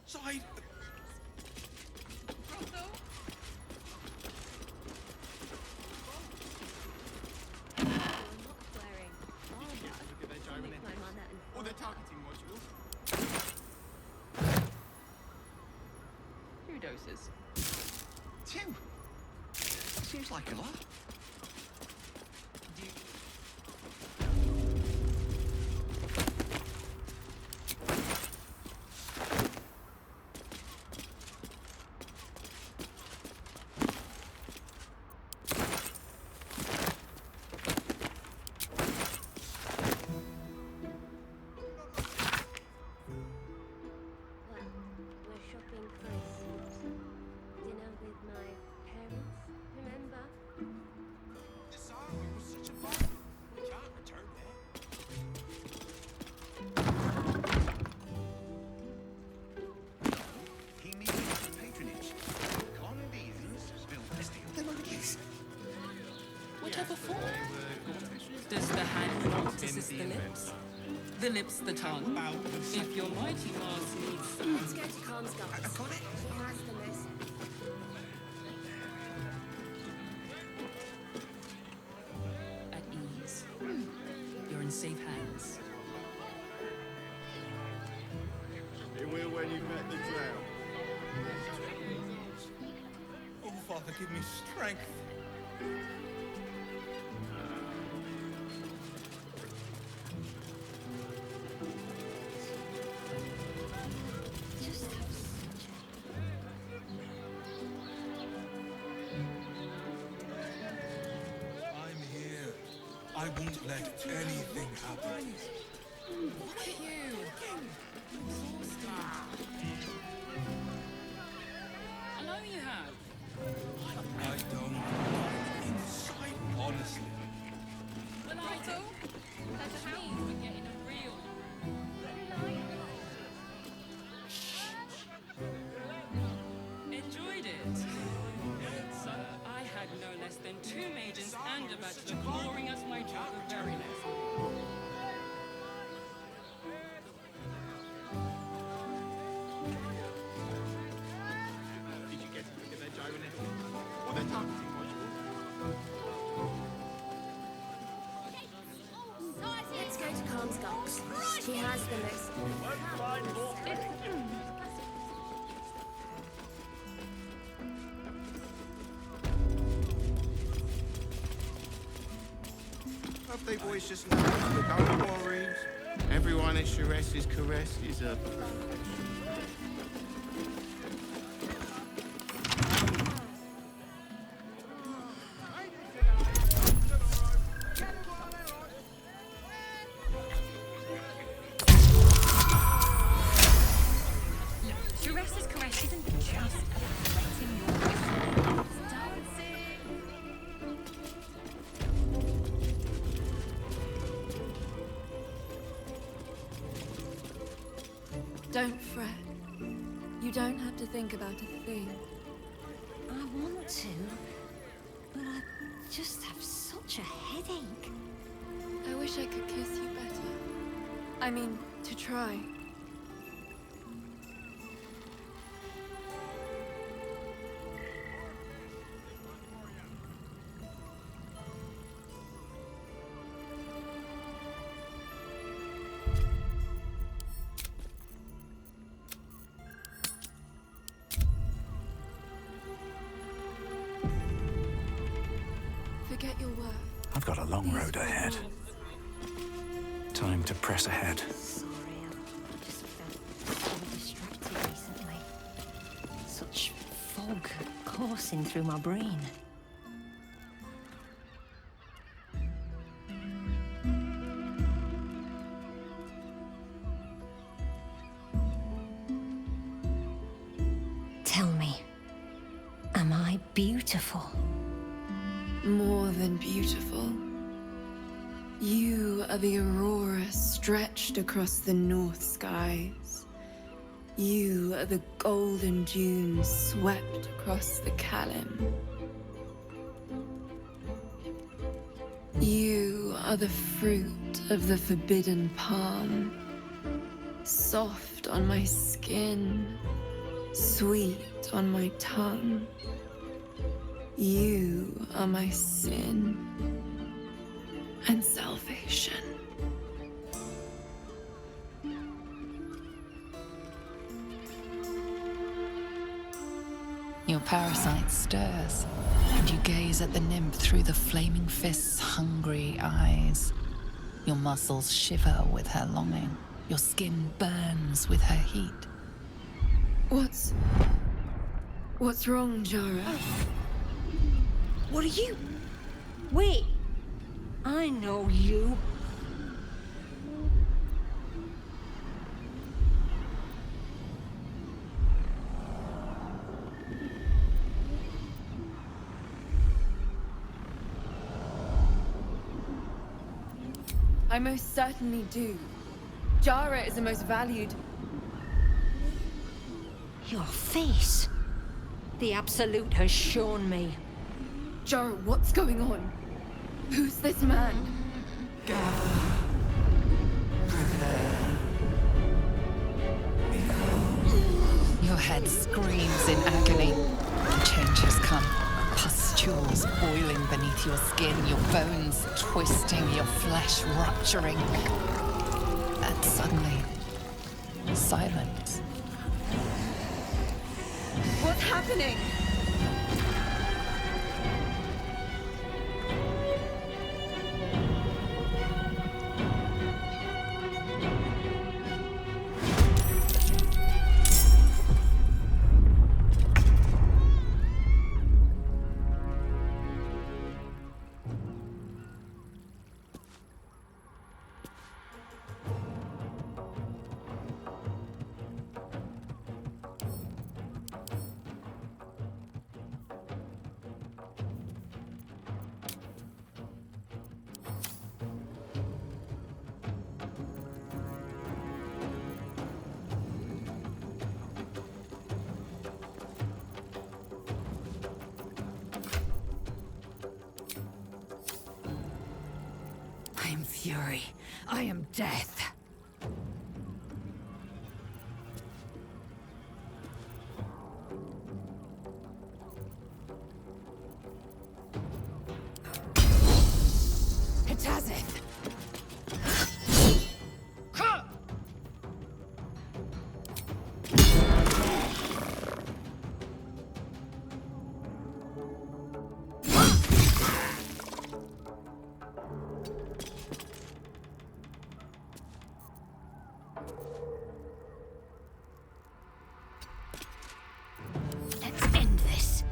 Side. Or the targeting module. 2 doses. 2? Seems like a lot. Whatever for? Does the hand not assist the lips? The lips the tongue? If your mighty Mars needs some... Let's go to Khan's guards. I got it. He has the list. At ease. You're in safe hands. It will when you met the drow. Oh, Father, give me strength. I'm here. I won't let anything happen. Look at you. I know you have. I don't know inside, honestly. Well, I do. That's me for getting a real. Enjoyed it. So I had no less than 2 maidens and a bachelor pouring us my job the very next morning. Did you get to look at their gyronetic? Or their targeting module? Let's go to Comscox. She has the most. Birthday boys just know look over worries. Everyone at Charess's caress is a Charess's caress isn't just about wetting your whistle. It's dancing. Don't fret. You don't have to think about a thing. I want to, but I just have such a headache. I wish I could kiss you better. I mean, to try. Forget your work. I've got a long road ahead. Time to press ahead. Sorry, I've just felt so distracted recently. Such fog coursing through my brain. Tell me, am I beautiful? More than beautiful. You are the aurora stretched across the north skies. You are the golden dunes swept across the Kalim. You are the fruit of the forbidden palm, soft on my skin, sweet on my tongue. You are my sin and salvation. Your parasite stirs, and you gaze at the nymph through the flaming fist's hungry eyes. Your muscles shiver with her longing. Your skin burns with her heat. What's wrong, Jara? What are you? Wait, I know you. I most certainly do. Jara is the most valued. Your face. The Absolute has shown me. Jara, what's going on? Who's this man? Your head screams in agony. The change has come. Pustules boiling beneath your skin, your bones twisting, your flesh rupturing. And suddenly, silence. What's happening? am fury. I am death. Hitazeth! Let's end this.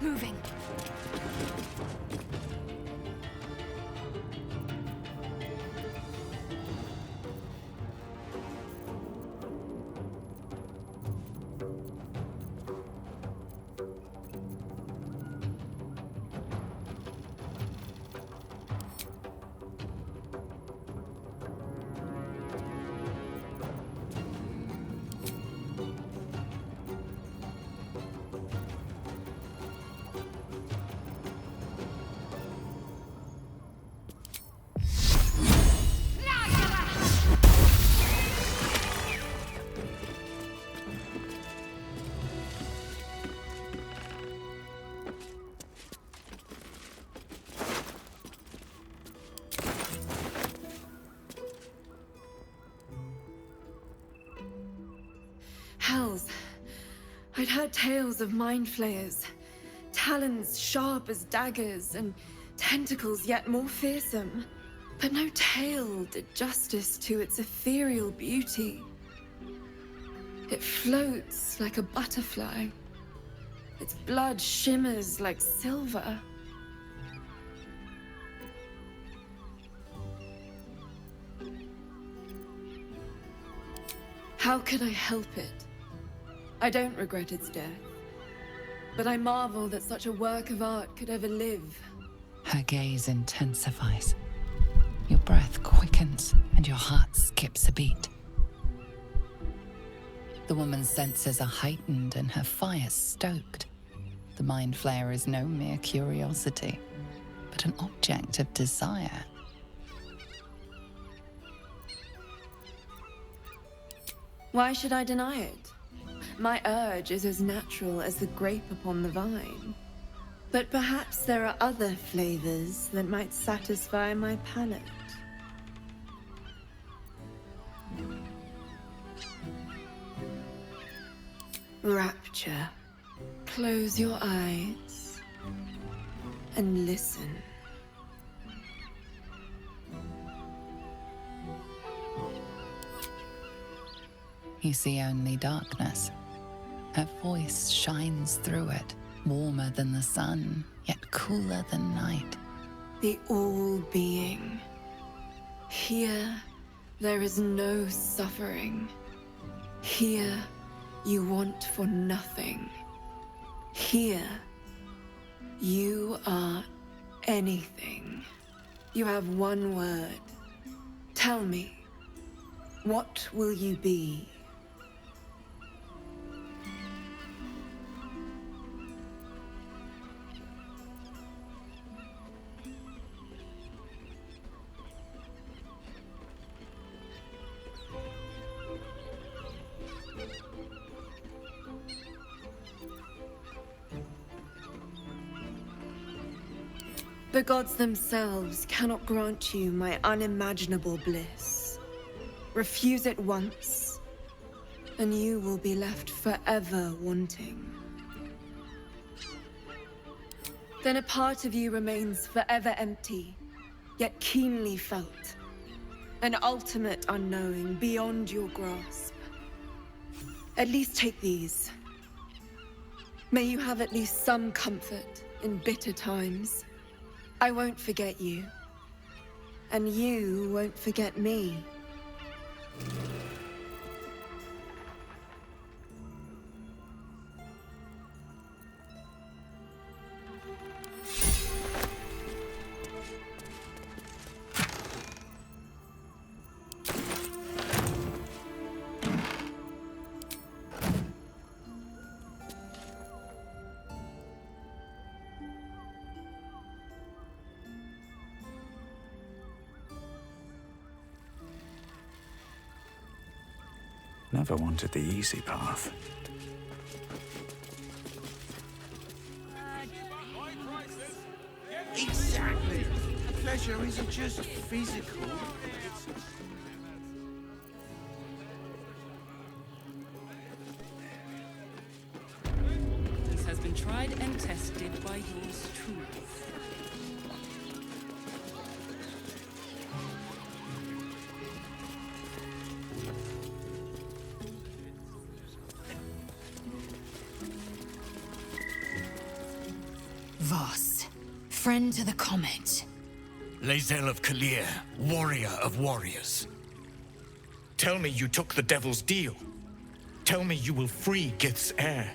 Moving. Hells. I'd heard tales of mind flayers, talons sharp as daggers, and tentacles yet more fearsome. But no tale did justice to its ethereal beauty. It floats like a butterfly. Its blood shimmers like silver. How could I help it? I don't regret its death, but I marvel that such a work of art could ever live. Her gaze intensifies. Your breath quickens and your heart skips a beat. The woman's senses are heightened and her fire stoked. The mind flayer is no mere curiosity, but an object of desire. Why should I deny it? My urge is as natural as the grape upon the vine. But perhaps there are other flavors that might satisfy my palate. Rapture. Close your eyes and listen. You see only darkness. Her voice shines through it, warmer than the sun, yet cooler than night. The all-being. Here, there is no suffering. Here, you want for nothing. Here, you are anything. You have one word. Tell me, what will you be? The gods themselves cannot grant you my unimaginable bliss. Refuse it once, and you will be left forever wanting. Then a part of you remains forever empty, yet keenly felt. An ultimate unknowing beyond your grasp. At least take these. May you have at least some comfort in bitter times. I won't forget you. And you won't forget me. Never wanted the easy path. Exactly. Pleasure isn't just physical. This has been tried and tested by yours truly. Voss, friend to the comet. Lae'zel of Kalir, warrior of warriors. Tell me you took the Devil's deal. Tell me you will free Gith's heir.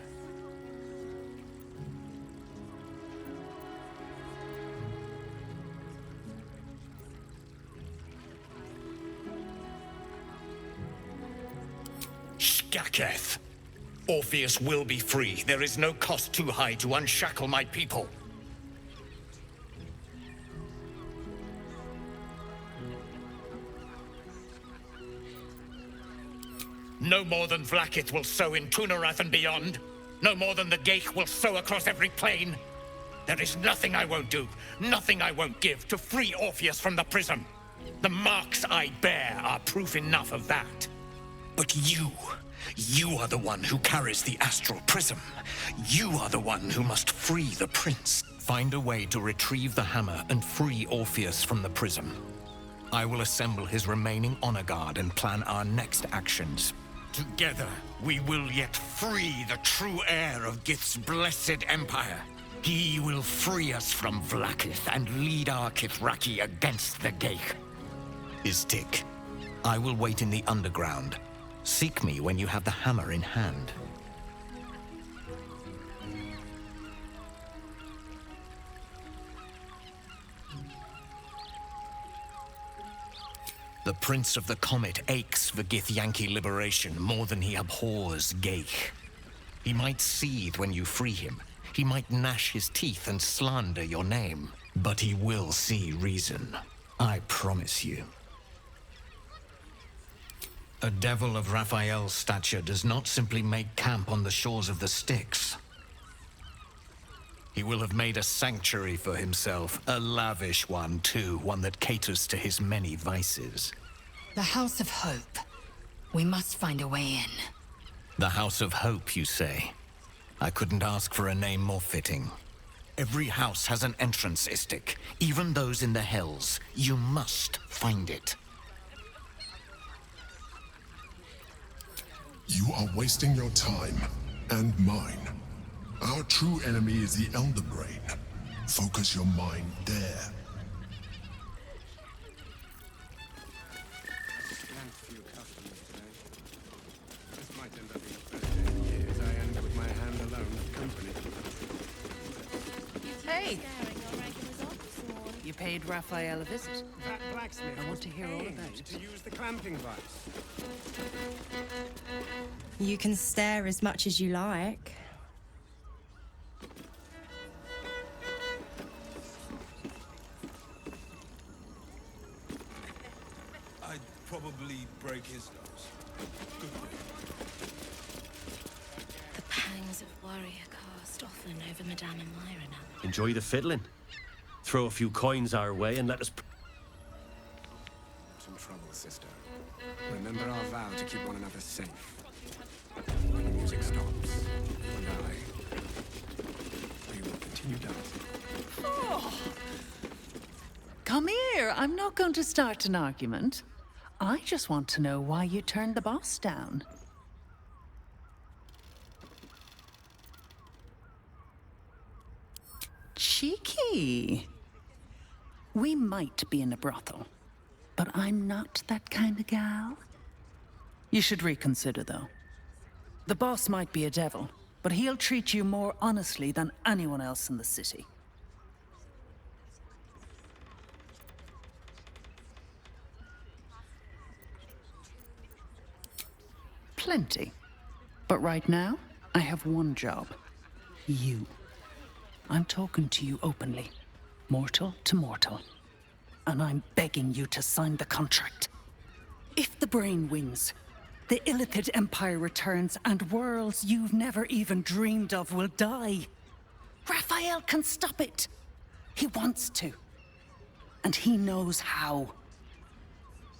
Skaketh! Orpheus will be free. There is no cost too high to unshackle my people. No more than Vlaakith will sow in Tunarath and beyond. No more than the Geich will sow across every plain. There is nothing I won't do, nothing I won't give to free Orpheus from the prism. The marks I bear are proof enough of that. But you are the one who carries the astral prism. You are the one who must free the prince. Find a way to retrieve the hammer and free Orpheus from the prism. I will assemble his remaining honor guard and plan our next actions. Together, we will yet free the true heir of Gith's blessed empire. He will free us from Vlaakith and lead our Kithraki against the Geich. Istik, I will wait in the underground. Seek me when you have the hammer in hand. The Prince of the Comet aches for Githyanki liberation more than he abhors Geich. He might seethe when you free him. He might gnash his teeth and slander your name. But he will see reason. I promise you. A devil of Raphael's stature does not simply make camp on the shores of the Styx. He will have made a sanctuary for himself, a lavish one too, one that caters to his many vices. The House of Hope. We must find a way in. The House of Hope, you say? I couldn't ask for a name more fitting. Every house has an entrance, Istik, even those in the Hells. You must find it. You are wasting your time, and mine. Our true enemy is the Elder Brain. Focus your mind there. This might end up being the first day in years I end with my hand alone with company. Hey! You paid Raphael a visit. Blacksmith. I want to hear all about it. To use the clamping vice. You can stare as much as you like. I'd probably break his nose. Good point. The pangs of warrior cast often over Madame Elmira now. Enjoy the fiddling. Throw a few coins our way and let us... Some trouble, sister. Remember our vow to keep one another safe. When the music stops, you and we will continue dancing. Oh. Come here. I'm not going to start an argument. I just want to know why you turned the boss down. Cheeky. We might be in a brothel, but I'm not that kind of gal. You should reconsider, though. The boss might be a devil, but he'll treat you more honestly than anyone else in the city. Plenty. But right now, I have one job. You. I'm talking to you openly. Mortal to mortal. And I'm begging you to sign the contract. If the brain wins, the Illithid Empire returns and worlds you've never even dreamed of will die. Raphael can stop it. He wants to. And he knows how.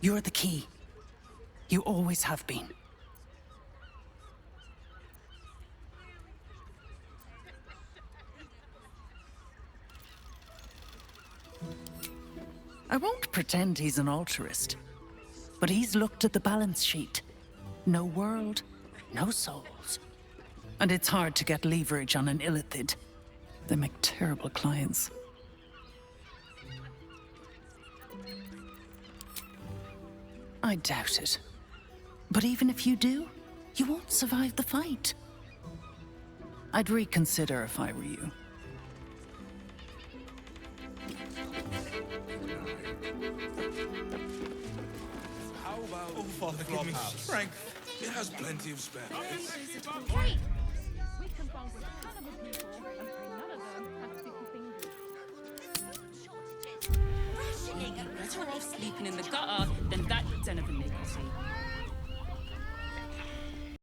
You're the key. You always have been. I won't pretend he's an altruist, but he's looked at the balance sheet. No world, no souls. And it's hard to get leverage on an Illithid. They make terrible clients. I doubt it. But even if you do, you won't survive the fight. I'd reconsider if I were you. How about Father, give me strength. It has plenty of spare. Wait! We can bounce a ton of people, and none of them have sticky fingers. Better off sleeping in the gutter than that den of iniquity.